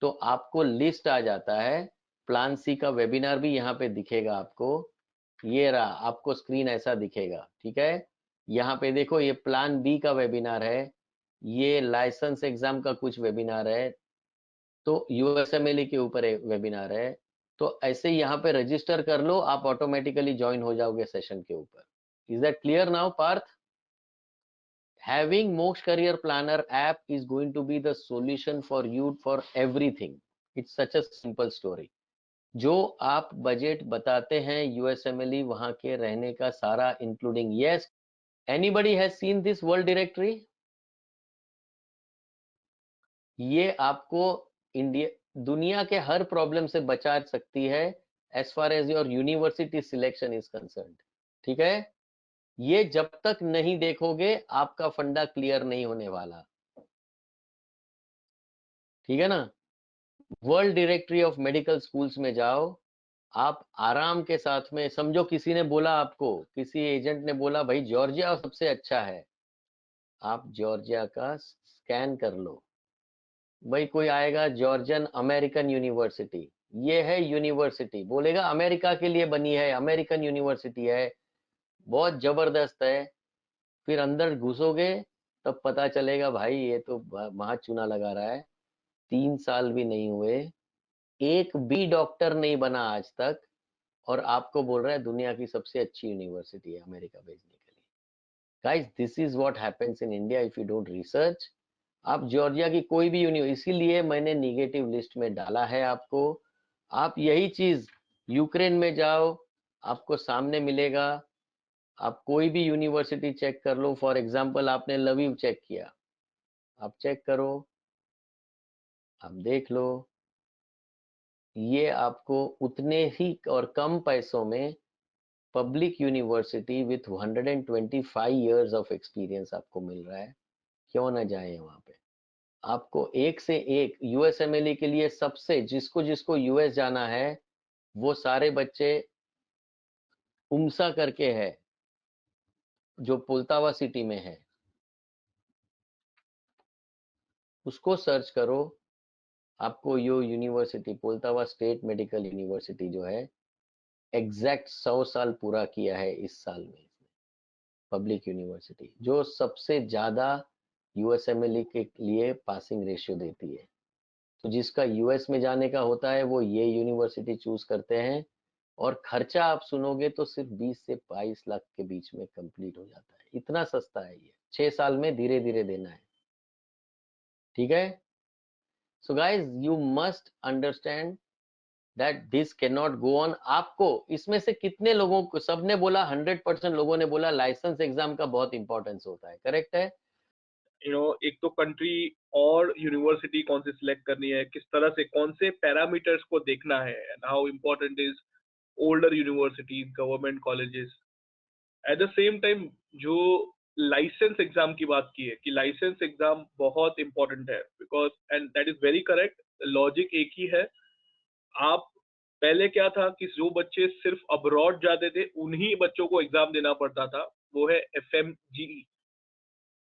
तो आपको लिस्ट आ जाता है। प्लान सी का वेबिनार भी यहाँ पे दिखेगा आपको। ये रहा, आपको स्क्रीन ऐसा दिखेगा, ठीक है। यहाँ पे देखो, ये प्लान बी का वेबिनार है, ये लाइसेंस एग्जाम का कुछ वेबिनार है, तो यूएसएमएलई के ऊपर वेबिनार है। तो ऐसे यहाँ पे रजिस्टर कर लो, आप ऑटोमेटिकली ज्वाइन हो जाओगे सेशन के ऊपर। Is that clear now Parth? Having Mox Career Planner app is going to be the solution for you for everything. It's such a simple story. जो आप बजट बताते हैं यूएसएमएलई वहां के रहने का सारा including, yes, anybody has seen this world directory? ये आपको इंडिया, दुनिया के हर प्रॉब्लम से बचा सकती है as far as your university selection is concerned, ठीक है। ये जब तक नहीं देखोगे आपका फंडा क्लियर नहीं होने वाला, ठीक है ना। World directory of medical schools में जाओ, आप आराम के साथ में, समझो किसी ने बोला आपको, किसी एजेंट ने बोला भाई जॉर्जिया सबसे अच्छा है, आप जॉर्जिया का स्कैन कर लो। भाई कोई आएगा जॉर्जियन अमेरिकन यूनिवर्सिटी, ये है यूनिवर्सिटी, बोलेगा अमेरिका के लिए बनी है, अमेरिकन यूनिवर्सिटी है, बहुत जबरदस्त है। फिर अंदर घुसोगे तब पता चलेगा भाई ये तो वहां चूना लगा रहा है, 3 साल भी नहीं हुए, एक भी डॉक्टर नहीं बना आज तक, और आपको बोल रहा है दुनिया की सबसे अच्छी यूनिवर्सिटी है अमेरिका भेजने के लिए। Guys, this is what happens in India if you don't research. आप जॉर्जिया की कोई भी इसीलिए मैंने निगेटिव लिस्ट में डाला है आपको। आप यही चीज यूक्रेन में जाओ, आपको सामने मिलेगा। आप कोई भी यूनिवर्सिटी चेक कर लो, फॉर एग्जांपल आपने लवीव चेक किया, आप चेक करो, आप देख लो, ये आपको उतने ही और कम पैसों में public university with 125 years of experience आपको मिल रहा है। क्यों ना जाए वहां पे। आपको एक से एक यूएसएमएलई के लिए सबसे, जिसको जिसको यूएस जाना है वो सारे बच्चे उमसा करके है जो पुल्तावा सिटी में है, उसको सर्च करो। आपको यो यूनिवर्सिटी पुल्तावा स्टेट मेडिकल यूनिवर्सिटी जो है एग्जैक्ट 100 साल पूरा किया है इस साल में, पब्लिक यूनिवर्सिटी जो सबसे ज्यादा यूएसएमएलई के लिए पासिंग रेशियो देती है। तो जिसका यूएस में जाने का होता है वो ये यूनिवर्सिटी चूज करते हैं, और खर्चा आप सुनोगे तो सिर्फ 20 से 22 लाख के बीच में कंप्लीट हो जाता है, इतना सस्ता है ये, 6 साल में धीरे धीरे देना है, ठीक है। सो guys you must understand that this can not go on. आपको इसमें से कितने लोगों को, सबने बोला, 100% लोगों ने बोला लाइसेंस एग्जाम का बहुत इंपॉर्टेंस होता है, करेक्ट है। एक तो कंट्री और यूनिवर्सिटी कौन सी सिलेक्ट करनी है, किस तरह से, कौन से पैरामीटर्स को देखना है, and how important is older universities, government colleges. At the same time जो लाइसेंस एग्जाम की बात की है कि लाइसेंस एग्जाम बहुत इंपॉर्टेंट है, because and that is very correct, logic एक ही है। आप पहले क्या था कि जो बच्चे सिर्फ अब्रॉड जाते थे उन्हीं बच्चों को एग्जाम देना पड़ता था, वो है FMGE।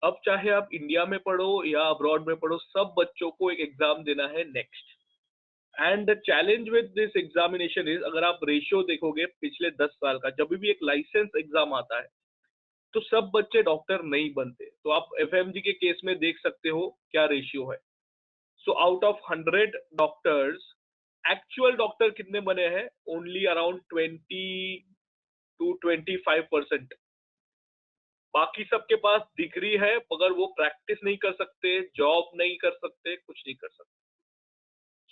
अब चाहे आप इंडिया में पढ़ो या अब्रॉड में पढ़ो, सब बच्चों को एक एग्जाम देना है next. And the challenge with this examination is, अगर आप रेशियो देखोगे पिछले 10 साल का, जब भी एक लाइसेंस एग्जाम आता है तो सब बच्चे डॉक्टर नहीं बनते। तो आप FMG के केस में देख सकते हो क्या रेशियो है। So out of 100 doctors, actual doctor कितने बने हैं? Only around 20 to 25%। बाकी सबके पास डिग्री है मगर वो प्रैक्टिस नहीं कर सकते, जॉब नहीं कर सकते, कुछ नहीं कर सकते।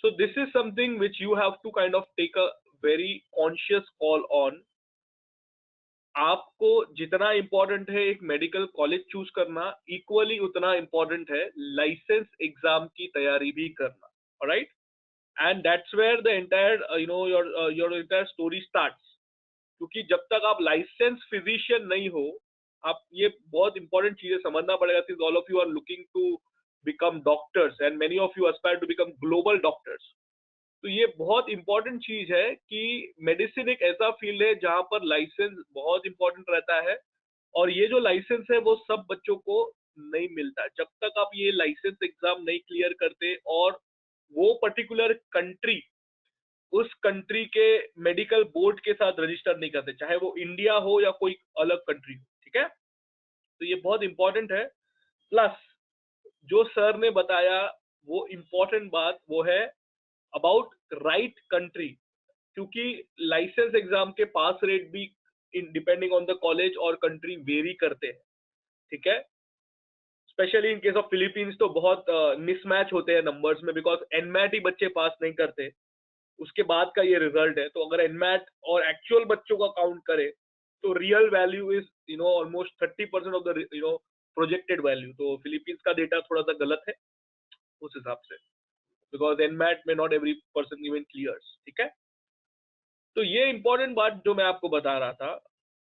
So this is something which you have to kind of take a very conscious call on. आपको जितना इंपॉर्टेंट है एक मेडिकल कॉलेज चूज करना, इक्वली उतना इंपॉर्टेंट है लाइसेंस एग्जाम की तैयारी भी करना, alright. And that's where the entire your entire story starts. क्योंकि जब तक आप लाइसेंस फिजिशियन नहीं हो, आप ये बहुत इंपॉर्टेंट चीजें समझना पड़ेगा, since all of you are looking to become doctors and many of you aspire to become global doctors. तो ये बहुत इंपॉर्टेंट चीज है कि मेडिसिन एक ऐसा फील्ड है जहां पर लाइसेंस बहुत इंपॉर्टेंट रहता है, और ये जो लाइसेंस है वो सब बच्चों को नहीं मिलता जब तक आप ये लाइसेंस एग्जाम नहीं क्लियर करते, और वो पर्टिकुलर कंट्री उस कंट्री के मेडिकल बोर्ड के साथ रजिस्टर नहीं करते, चाहे वो इंडिया हो या कोई अलग कंट्री हो, ठीक है। तो ये बहुत इंपॉर्टेंट है। प्लस जो सर ने बताया वो इंपॉर्टेंट बात वो है अबाउट राइट कंट्री, क्योंकि लाइसेंस एग्जाम के पास रेट भी इन डिपेंडिंग ऑन द कॉलेज और कंट्री वेरी करते हैं, ठीक है। Specially in case of Philippines तो बहुत मिसमैच होते हैं नंबर्स में, बिकॉज एनमैट ही बच्चे पास नहीं करते, उसके बाद का ये रिजल्ट है। तो अगर एनमैट और एक्चुअल बच्चों का काउंट करें तो real value is almost 30% of the projected value. तो फिलीपींस का डेटा थोड़ा सा गलत है उस हिसाब से, बिकॉज एनमैट में not every person even clears, ठीक है। तो ये इंपॉर्टेंट बात जो मैं आपको बता रहा था,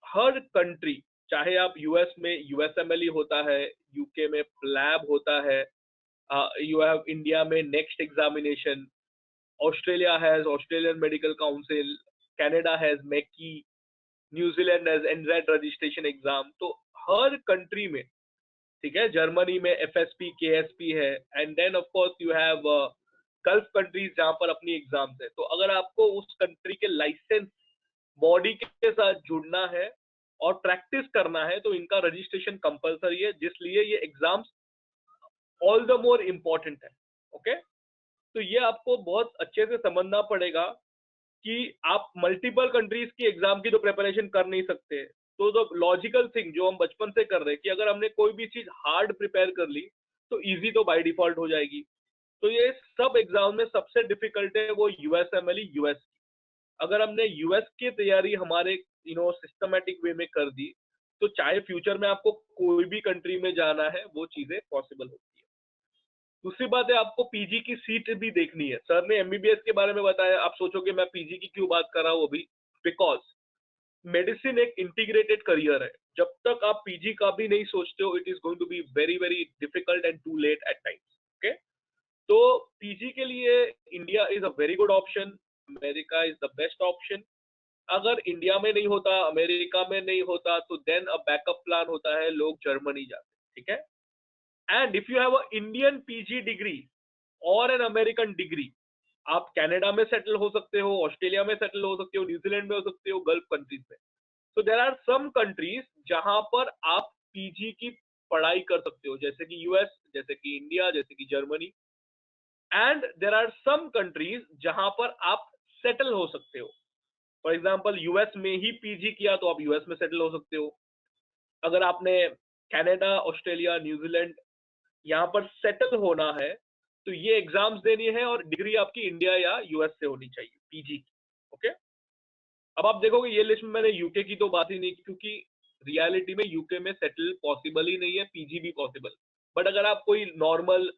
हर कंट्री, चाहे आप यूएस में यूएसएमएलई होता है, यूके में प्लैब होता है, यू हैव इंडिया में next examination, Australia has Australian medical council, Canada has Macky, New Zealand has NZ registration exam. तो हर कंट्री में, ठीक है, जर्मनी में एफएसपी केएसपी है, and then of course you have Gulf countries जहां पर अपनी एग्जाम्स है। तो अगर आपको उस कंट्री के लाइसेंस बॉडी के साथ जुड़ना है और प्रैक्टिस करना है तो इनका रजिस्ट्रेशन कंपलसरी है, जिसलिए ये exams all the more important है। ओके, तो ये आपको बहुत अच्छे से समझना पड़ेगा कि आप मल्टीपल कंट्रीज की एग्जाम की तो प्रिपरेशन कर नहीं सकते। तो द लॉजिकल थिंग जो हम बचपन से कर रहे हैं कि अगर हमने कोई भी चीज हार्ड प्रिपेयर कर ली तो इजी तो बाय डिफॉल्ट हो जाएगी। तो ये सब एग्जाम में सबसे डिफिकल्ट है वो यूएसएमएलई यूएस की। अगर हमने यूएस की तैयारी हमारे सिस्टमेटिक वे में कर दी तो चाहे फ्यूचर में आपको कोई भी कंट्री में जाना है वो चीजें पॉसिबल होती है। दूसरी बात है, आपको पीजी की सीट भी देखनी है। सर ने एमबीबीएस के बारे में बताया, आप सोचोगे मैं पीजी की क्यों बात कर रहा हूँ अभी, बिकॉज मेडिसिन एक इंटीग्रेटेड करियर है। जब तक आप पीजी का भी नहीं सोचते हो, it is going to be very very difficult and too late at times. Okay, तो पीजी के लिए India is a very good option, America is the best option. अगर इंडिया में नहीं होता, अमेरिका में नहीं होता, तो देन अ बैकअप प्लान होता है, लोग जर्मनी जाते हैं, ठीक है। And if you have a Indian PG degree और एन अमेरिकन डिग्री, आप कनाडा में सेटल हो सकते हो, ऑस्ट्रेलिया में सेटल हो सकते हो, न्यूजीलैंड में हो सकते हो, गल्फ कंट्रीज में। तो देर आर सम कंट्रीज जहां पर आप पीजी की पढ़ाई कर सकते हो, जैसे कि यूएस, जैसे कि इंडिया, जैसे कि Germany. And there are some countries जहां पर आप सेटल हो सकते हो। फॉर एग्जाम्पल यूएस में ही पीजी किया तो आप यूएस में सेटल हो सकते हो। अगर आपने कनाडा, ऑस्ट्रेलिया, न्यूजीलैंड यहाँ पर सेटल होना है तो ये एग्जाम्स देनी है और डिग्री आपकी इंडिया या यूएस से होनी चाहिए पीजी की। ओके, अब आप देखोगे ये लिस्ट में मैंने यूके की तो बात ही नहीं की, क्योंकि रियलिटी में यूके में सेटल पॉसिबल ही नहीं है, पीजी भी पॉसिबल। बट अगर आप कोई नॉर्मल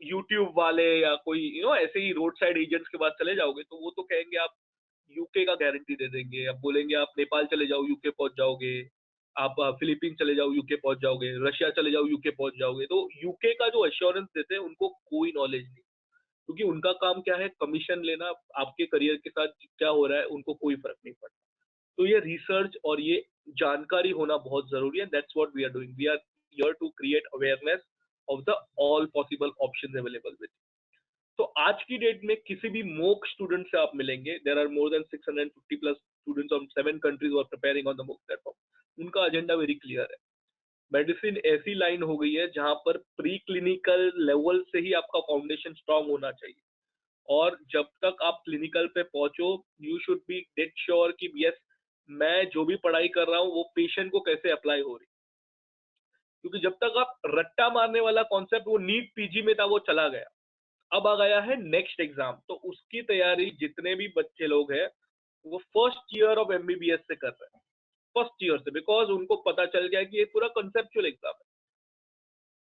यूट्यूब वाले या कोई ऐसे ही रोड साइड एजेंट्स के पास चले जाओगे तो वो तो कहेंगे आप यूके का गारंटी दे देंगे, आप बोलेंगे आप नेपाल चले जाओ यूके पहुंच जाओगे, आप फिलीपीन चले जाओ यूके पहुंच जाओगे, रशिया चले जाओ यूके पहुंच जाओगे। तो यूके का जो एश्योरेंस देते हैं उनको कोई नॉलेज नहीं, क्योंकि उनका काम क्या है, कमीशन लेना। आपके करियर के साथ क्या हो रहा है उनको कोई फर्क नहीं पड़ता। तो ये रिसर्च और ये जानकारी होना बहुत जरूरी है। That's what we are doing, we are here to create awareness of the all possible options available with. तो आज की डेट में किसी भी मोक स्टूडेंट से आप मिलेंगे, there are more than 650 plus students on 7 countries who are preparing on the Mox platform. उनका एजेंडा वेरी क्लियर है। मेडिसिन ऐसी लाइन हो गई है जहां पर प्री क्लिनिकल लेवल से ही आपका फाउंडेशन स्ट्रांग होना चाहिए, और जब तक आप क्लिनिकल पे पहुंचो you should be dead sure कि यस मैं जो भी पढ़ाई कर रहा हूँ वो पेशेंट को कैसे अप्लाई हो रही। क्योंकि जब तक आप रट्टा मारने वाला कॉन्सेप्ट वो नीट पीजी में था वो चला गया, अब आ गया है नेक्स्ट एग्जाम। तो उसकी तैयारी जितने भी बच्चे लोग हैं वो फर्स्ट ईयर ऑफ एमबीबीएस से कर रहे हैं, फर्स्ट ईयर से, बिकॉज उनको पता चल गया कि ये पूरा कंसेप्चुअल एग्जाम है।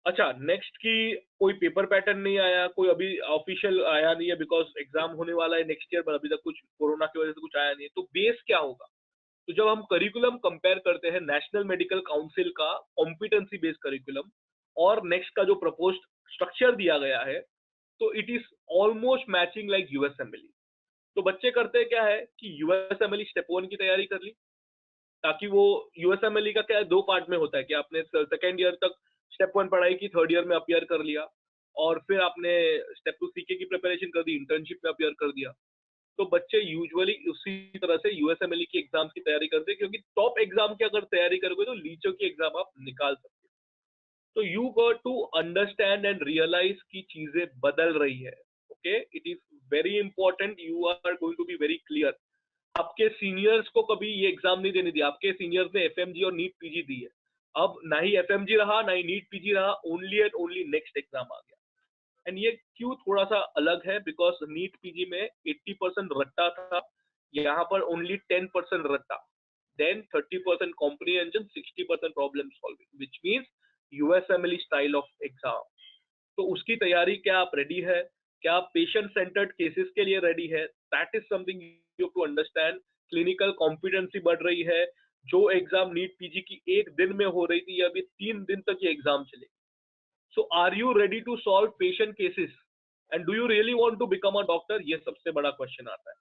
अच्छा, नेक्स्ट की कोई पेपर पैटर्न नहीं आया, कोई अभी ऑफिशियल आया नहीं है, बिकॉज एग्जाम होने वाला है नेक्स्ट ईयर, पर अभी तक कुछ कोरोना की वजह से कुछ आया नहीं है। तो बेस क्या होगा? तो जब हम करिकुलम कंपेयर करते हैं नेशनल मेडिकल काउंसिल का कॉम्पिटेंसी बेस्ड करिकुलम और नेक्स्ट का जो प्रपोज्ड स्ट्रक्चर दिया गया है, तो it is almost matching like USMLE. तो बच्चे करते क्या है कि यूएसएमएलई स्टेप 1 की तैयारी कर ली, ताकि वो यूएसएमएलई का क्या है, 2 पार्ट में होता है कि आपने सेकेंड ईयर तक स्टेप 1 पढ़ाई की, थर्ड ईयर में अपियर कर लिया, और फिर आपने स्टेप 2 सीके की प्रिपरेशन कर दी, इंटर्नशिप में अपियर कर दिया। तो बच्चे यूजुअली उसी तरह से यूएसएमएलई की एग्जाम की तैयारी करते हैं, क्योंकि टॉप एग्जाम की अगर तैयारी करोगे तो लीचो की एग्जाम आप निकाल सकते हो। तो you got to understand and realise की चीजें बदल रही है। Okay, it is very important, you are going to be very clear. आपके सीनियर्स को कभी ये एग्जाम नहीं देनी दी, आपके सीनियर्स ने एफएमजी और नीट पीजी दी है। अब ना ही एफएमजी रहा ना ही नीट पीजी रहा, only and only next exam आ गया। एंड ये क्यों थोड़ा सा अलग है, बिकॉज नीट पीजी में 80% रट्टा था, यहाँ पर ओनली 10% रट्टा, then 30% comprehension, 60% problem solving, which means USMLE style of exam. तो उसकी तैयारी, क्या आप रेडी है, क्या आप पेशेंट सेंटर्ड केसेस के लिए रेडी है, that is something you to understand. Clinical competency बढ़ रही है, जो एग्जाम नीट पीजी की एक दिन में हो रही थी, अभी 3 दिन तक ये एग्जाम चलेगी। So are you ready to solve patient cases and do you really want to become a doctor? ये सबसे बड़ा क्वेश्चन आता है,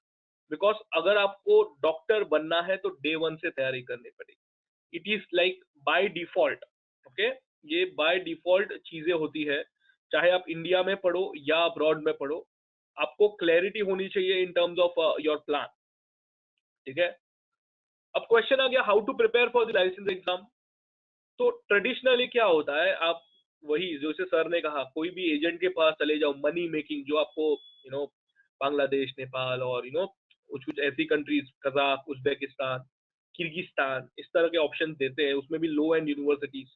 बिकॉज अगर आपको डॉक्टर बनना है तो डे वन से तैयारी करनी पड़ेगी। It is like by default. Okay, ये बाय डिफॉल्ट चीजें होती है, चाहे आप इंडिया में पढ़ो या अब्रॉड में पढ़ो, आपको क्लैरिटी होनी चाहिए in terms of your plan. ठीक है, अब क्वेश्चन आ गया how to prepare for the licence exam. तो ट्रेडिशनली क्या होता है, आप वही जैसे सर ने कहा, कोई भी एजेंट के पास चले जाओ, मनी मेकिंग, जो आपको बांग्लादेश, नेपाल और कुछ कुछ ऐसी कंट्रीज, कजाक, उज्बेकिस्तान, किर्गिस्तान, इस तरह के ऑप्शन देते हैं, उसमें भी लो एंड यूनिवर्सिटीज।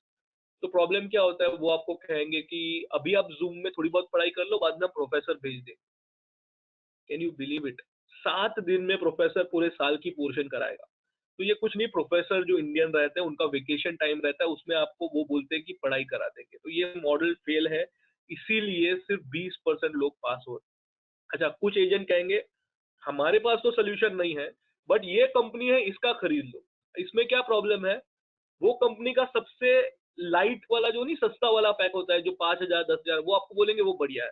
तो प्रॉब्लम क्या होता है, वो आपको कहेंगे कि अभी आप जूम में थोड़ी बहुत पढ़ाई कर लो, बाद में प्रोफेसर भेज दे। कैन यू बिलीव इट, 7 दिन में प्रोफेसर पूरे साल की पोर्शन कराएगा। तो ये कुछ नहीं, प्रोफेसर जो इंडियन रहते हैं उनका वेकेशन टाइम रहता है, उसमें आपको वो बोलते हैं कि पढ़ाई करा देंगे। तो ये मॉडल फेल है, इसीलिए सिर्फ 20% लोग पास हो रहे हैं। अच्छा, कुछ एजेंट कहेंगे हमारे पास तो सोल्यूशन नहीं है, बट ये कंपनी है, इसका खरीद लो। इसमें क्या प्रॉब्लम है, वो कंपनी का सबसे लाइट वाला जो नहीं, सस्ता वाला पैक होता है जो 5,000 10,000, वो आपको बोलेंगे वो बढ़िया है।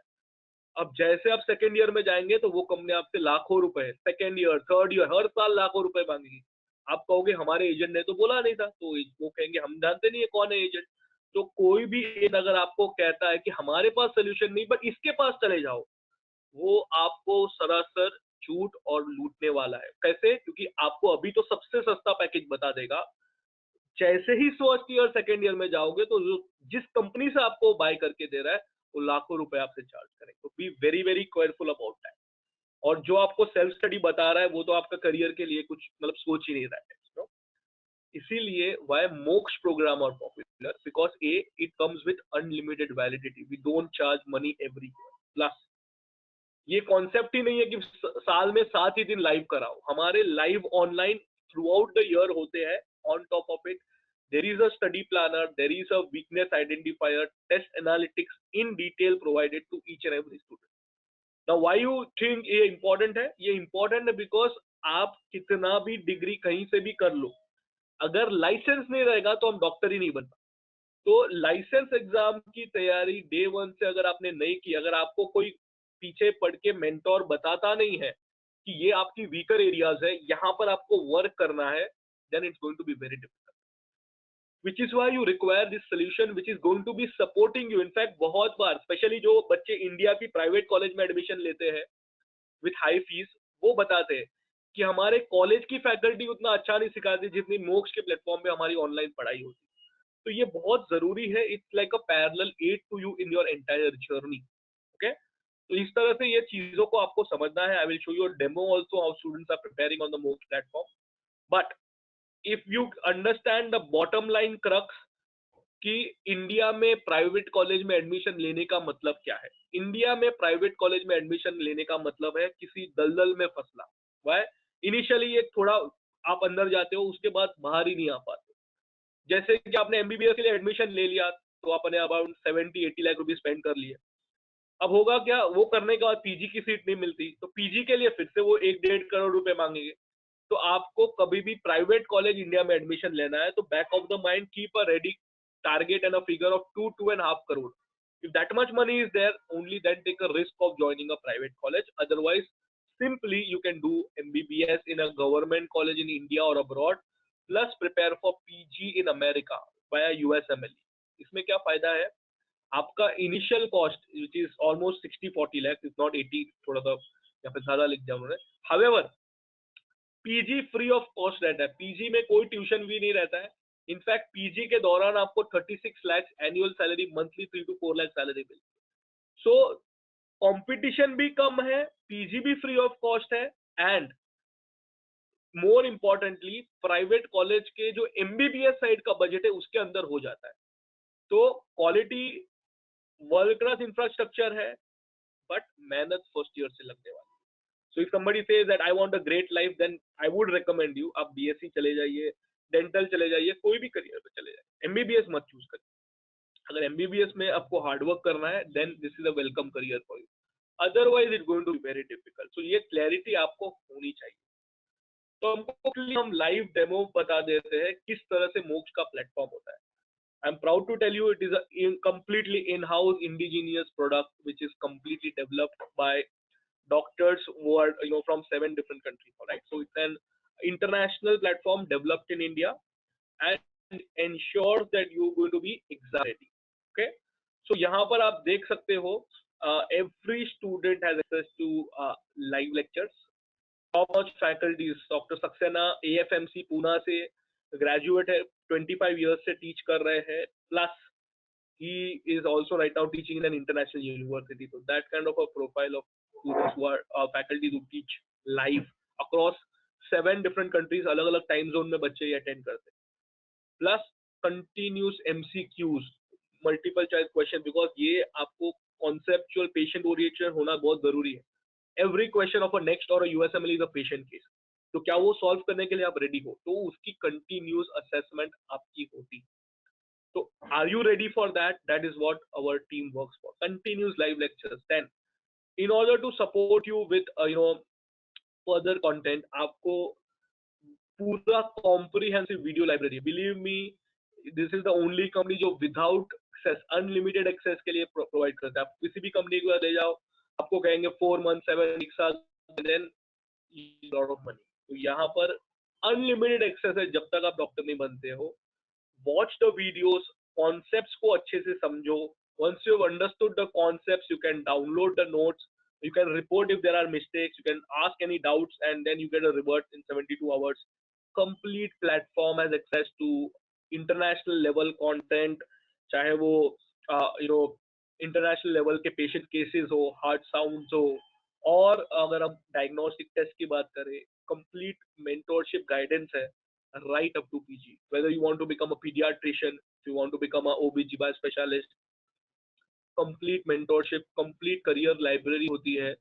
अब जैसे आप सेकेंड ईयर में जाएंगे तो वो कंपनी आपसे लाखों रुपए, सेकेंड ईयर थर्ड ईयर हर साल लाखों रुपए मांगेगी। आप कहोगे हमारे एजेंट ने तो बोला नहीं था, तो वो कहेंगे हम जानते नहीं है कौन है एजेंट। तो कोई भी एजेंट अगर आपको कहता है कि हमारे पास सोल्यूशन नहीं बट इसके पास चले जाओ, वो आपको सरासर झूठ और लूटने वाला है। कैसे? क्योंकि आपको अभी तो सबसे सस्ता पैकेज बता देगा, जैसे ही फर्स्ट ईयर सेकेंड ईयर में जाओगे तो जिस कंपनी से आपको बाय करके दे रहा है वो लाखों रुपए आपसे चार्ज करेंगे। तो B very very careful about that. और जो आपको सेल्फ स्टडी बता रहा है वो तो आपका करियर के लिए कुछ मतलब सोच ही नहीं रहा है। इसीलिए why Mox programme are popular, because a it comes with unlimited validity, we don't charge money every year. Plus ये कॉन्सेप्ट ही नहीं है कि साल में 7 ही दिन लाइव कराओ, हमारे live online through out the year होते हैं। On top of it there is a study planner, there is a weakness identifier, test analytics in detail provided to each and every student. Now why you think ये important है? ये important है because आप कितना भी degree कहीं से भी कर लो, अगर लाइसेंस नहीं रहेगा तो हम डॉक्टर ही नहीं बनना। तो लाइसेंस एग्जाम की तैयारी डे वन से अगर आपने नहीं की, अगर आपको कोई पीछे पढ़ के मेंटोर बताता नहीं है कि ये आपकी वीकर एरियाज है, यहाँ पर आपको वर्क करना है, then it's going to be very difficult. which is why you require this solution which is going to be supporting you. In fact बहुत बार स्पेशली जो बच्चे इंडिया की प्राइवेट कॉलेज में एडमिशन लेते हैं विथ हाई फीस, वो बताते हैं कि हमारे कॉलेज की फैकल्टी उतना अच्छा नहीं सिखाती जितनी मोक्ष के प्लेटफॉर्म पे हमारी ऑनलाइन पढ़ाई होती। तो ये बहुत जरूरी है, it's like a parallel aid to you in your entire journey. Okay, तो इस तरह से ये चीजों को आपको समझना है। I will show you a demo also how students are preparing on the Moksh platform. But if you understand the bottom line crux कि इंडिया में प्राइवेट कॉलेज में एडमिशन लेने का मतलब क्या है। इंडिया में प्राइवेट कॉलेज में एडमिशन लेने का मतलब है किसी दलदल में फंसना। वह इनिशियली एक थोड़ा आप अंदर जाते हो, उसके बाद बाहर ही नहीं आ पाते। जैसे कि आपने एमबीबीएस के लिए एडमिशन ले लिया तो आपने अबाउट 70-80 लाख रुपए स्पेंड कर लिए। अब होगा क्या, वो करने के बाद पीजी की सीट नहीं मिलती, तो पीजी के लिए फिर से वो 1-1.5 करोड़ रुपए मांगेंगे। तो आपको कभी भी प्राइवेट कॉलेज इंडिया में एडमिशन लेना है तो back of the mind keep a ready target and a figure of 2-2.5 crore. If that much money is there, only then take a risk of joining a private college. Otherwise, simply you can do MBBS in a government college in India or abroad, plus prepare for PG in America via USMLE. इसमें क्या फायदा है, आपका initial cost which is almost 60-40 lakhs, if not 80, थोड़ा सा या फिर ज्यादा लिख दिया उन्होंने। However PG free of cost रहता है, पीजी में कोई ट्यूशन भी नहीं रहता है। इनफैक्ट पीजी के दौरान आपको 36 lakh annual salary, monthly 3 to 4 lakh salary मिलती। सो कंपटीशन भी कम है, पीजी भी फ्री ऑफ कॉस्ट है, and more importantly private college के जो एमबीबीएस साइड का बजट है उसके अंदर हो जाता है। तो क्वालिटी, वर्ल्ड क्लास इंफ्रास्ट्रक्चर है, बट मेहनत फर्स्ट ईयर से लगने वाली। So if somebody says that I want a great life, then I would recommend you आप बीएससी चले जाइए, डेंटल चले जाइए, कोई भी करियर में चले जाइए, एमबीबीएस मत चूज करिए। अगर एमबीबीएस में आपको हार्डवर्क करना है, then this is a welcome career for you. Otherwise it's going to be very difficult. So ये क्लैरिटी आपको होनी चाहिए। तो हम लाइव डेमो बता देते हैं किस तरह से मोक्ष का प्लेटफॉर्म होता है। I'm proud to tell you it is a completely in-house indigenous product which is completely developed by doctors who are from 7 different countries. All right, so it's an international platform developed in India and ensures that you're going to be exam ready. Okay, so यहाँ पर आप देख सकते हो every student has access to live lectures. Top notch faculties, Dr. Saxena AFMC Poona से graduate है, 25 years से teach कर रहे हैं, plus he is also right now teaching in an international university. So that kind of a profile of students who are faculty who teach live across 7 different countries, अलग अलग time zone में बच्चे ये attend करते हैं, plus continuous MCQs, multiple choice question, because ये आपको conceptual patient oriented होना बहुत जरूरी है। Every question of a next or a USMLE is a patient case, तो क्या वो solve करने के लिए आप ready हो, तो उसकी continuous assessment आपकी होती। So are you ready for that? That is what our team works for. Continuous live lectures. Then in order to support you with further content, आपको पूरा comprehensive video library, believe me, this is the only company जो without access, unlimited access के लिए provide करता है। आप किसी भी company को ले जाओ, आपको कहेंगे 4 months 7 weeks, then lot of money। तो यहाँ पर unlimited access है जब तक आप डॉक्टर नहीं बनते हो। Watch the videos, concepts को अच्छे से समझो। Once you've understood the concepts, you can download the notes, you can report if there are mistakes, you can ask any doubts, and then you get a revert in 72 hours. Complete platform has access to international level content, चाहे वो international level के patient cases हो, heart sounds हो, और अगर हम diagnostic test की बात करें, complete mentorship guidance है right up to PG. Whether you want to become a pediatrician, if you want to become a OB/GYN specialist, complete mentorship, complete career library होती है।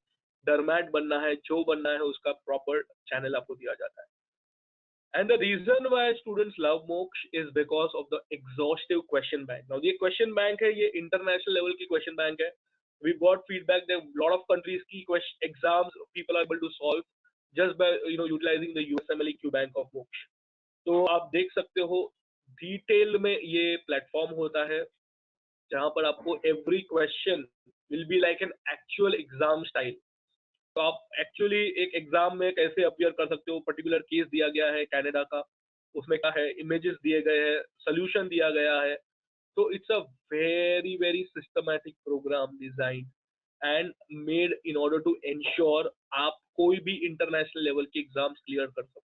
डरमैट बनना है, जो बनना है, उसका proper channel आपको दिया जाता है। And the reason why students love Moksh is because of the exhaustive question bank. Now ये question bank है, ये international level की question bank है। We've got feedback that a lot of countries की exams people are able to solve just by utilizing the USMLE Q bank of Moksh. तो आप देख सकते हो डिटेल में ये प्लेटफॉर्म होता है जहां पर आपको every question will be like an actual exam style. तो आप एक्चुअली एक एग्जाम में कैसे अपियर कर सकते हो, पर्टिकुलर केस दिया गया है कनाडा का, उसमें क्या है, इमेजेस दिए गए हैं, सोल्यूशन दिया गया है। तो it's a very very systematic program design and made in order to ensure आप कोई भी इंटरनेशनल लेवल के एग्जाम्स क्लियर कर सको।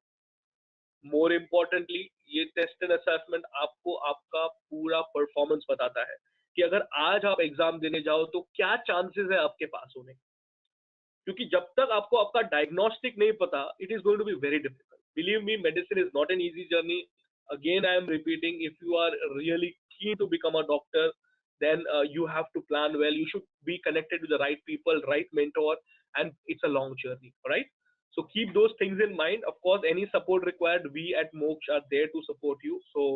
मोर इम्पोर्टेंटली ये टेस्ट एंड असेसमेंट आपको आपका पूरा परफॉर्मेंस बताता है कि अगर आज आप एग्जाम देने जाओ तो क्या चांसेस है आपके पास होने, क्योंकि जब तक आपको आपका डायग्नोस्टिक नहीं पता, it is going to be very difficult. Believe me, medicine is not an easy journey. Again I am repeating, if you are really keen to become a doctor, then you have to plan well, you should be connected with the right people, right mentor, and it's a long journey. All right, so keep those things in mind. Of course, any support required, we at Moksh are there to support you. So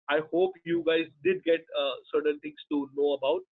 I hope you guys did get certain things to know about.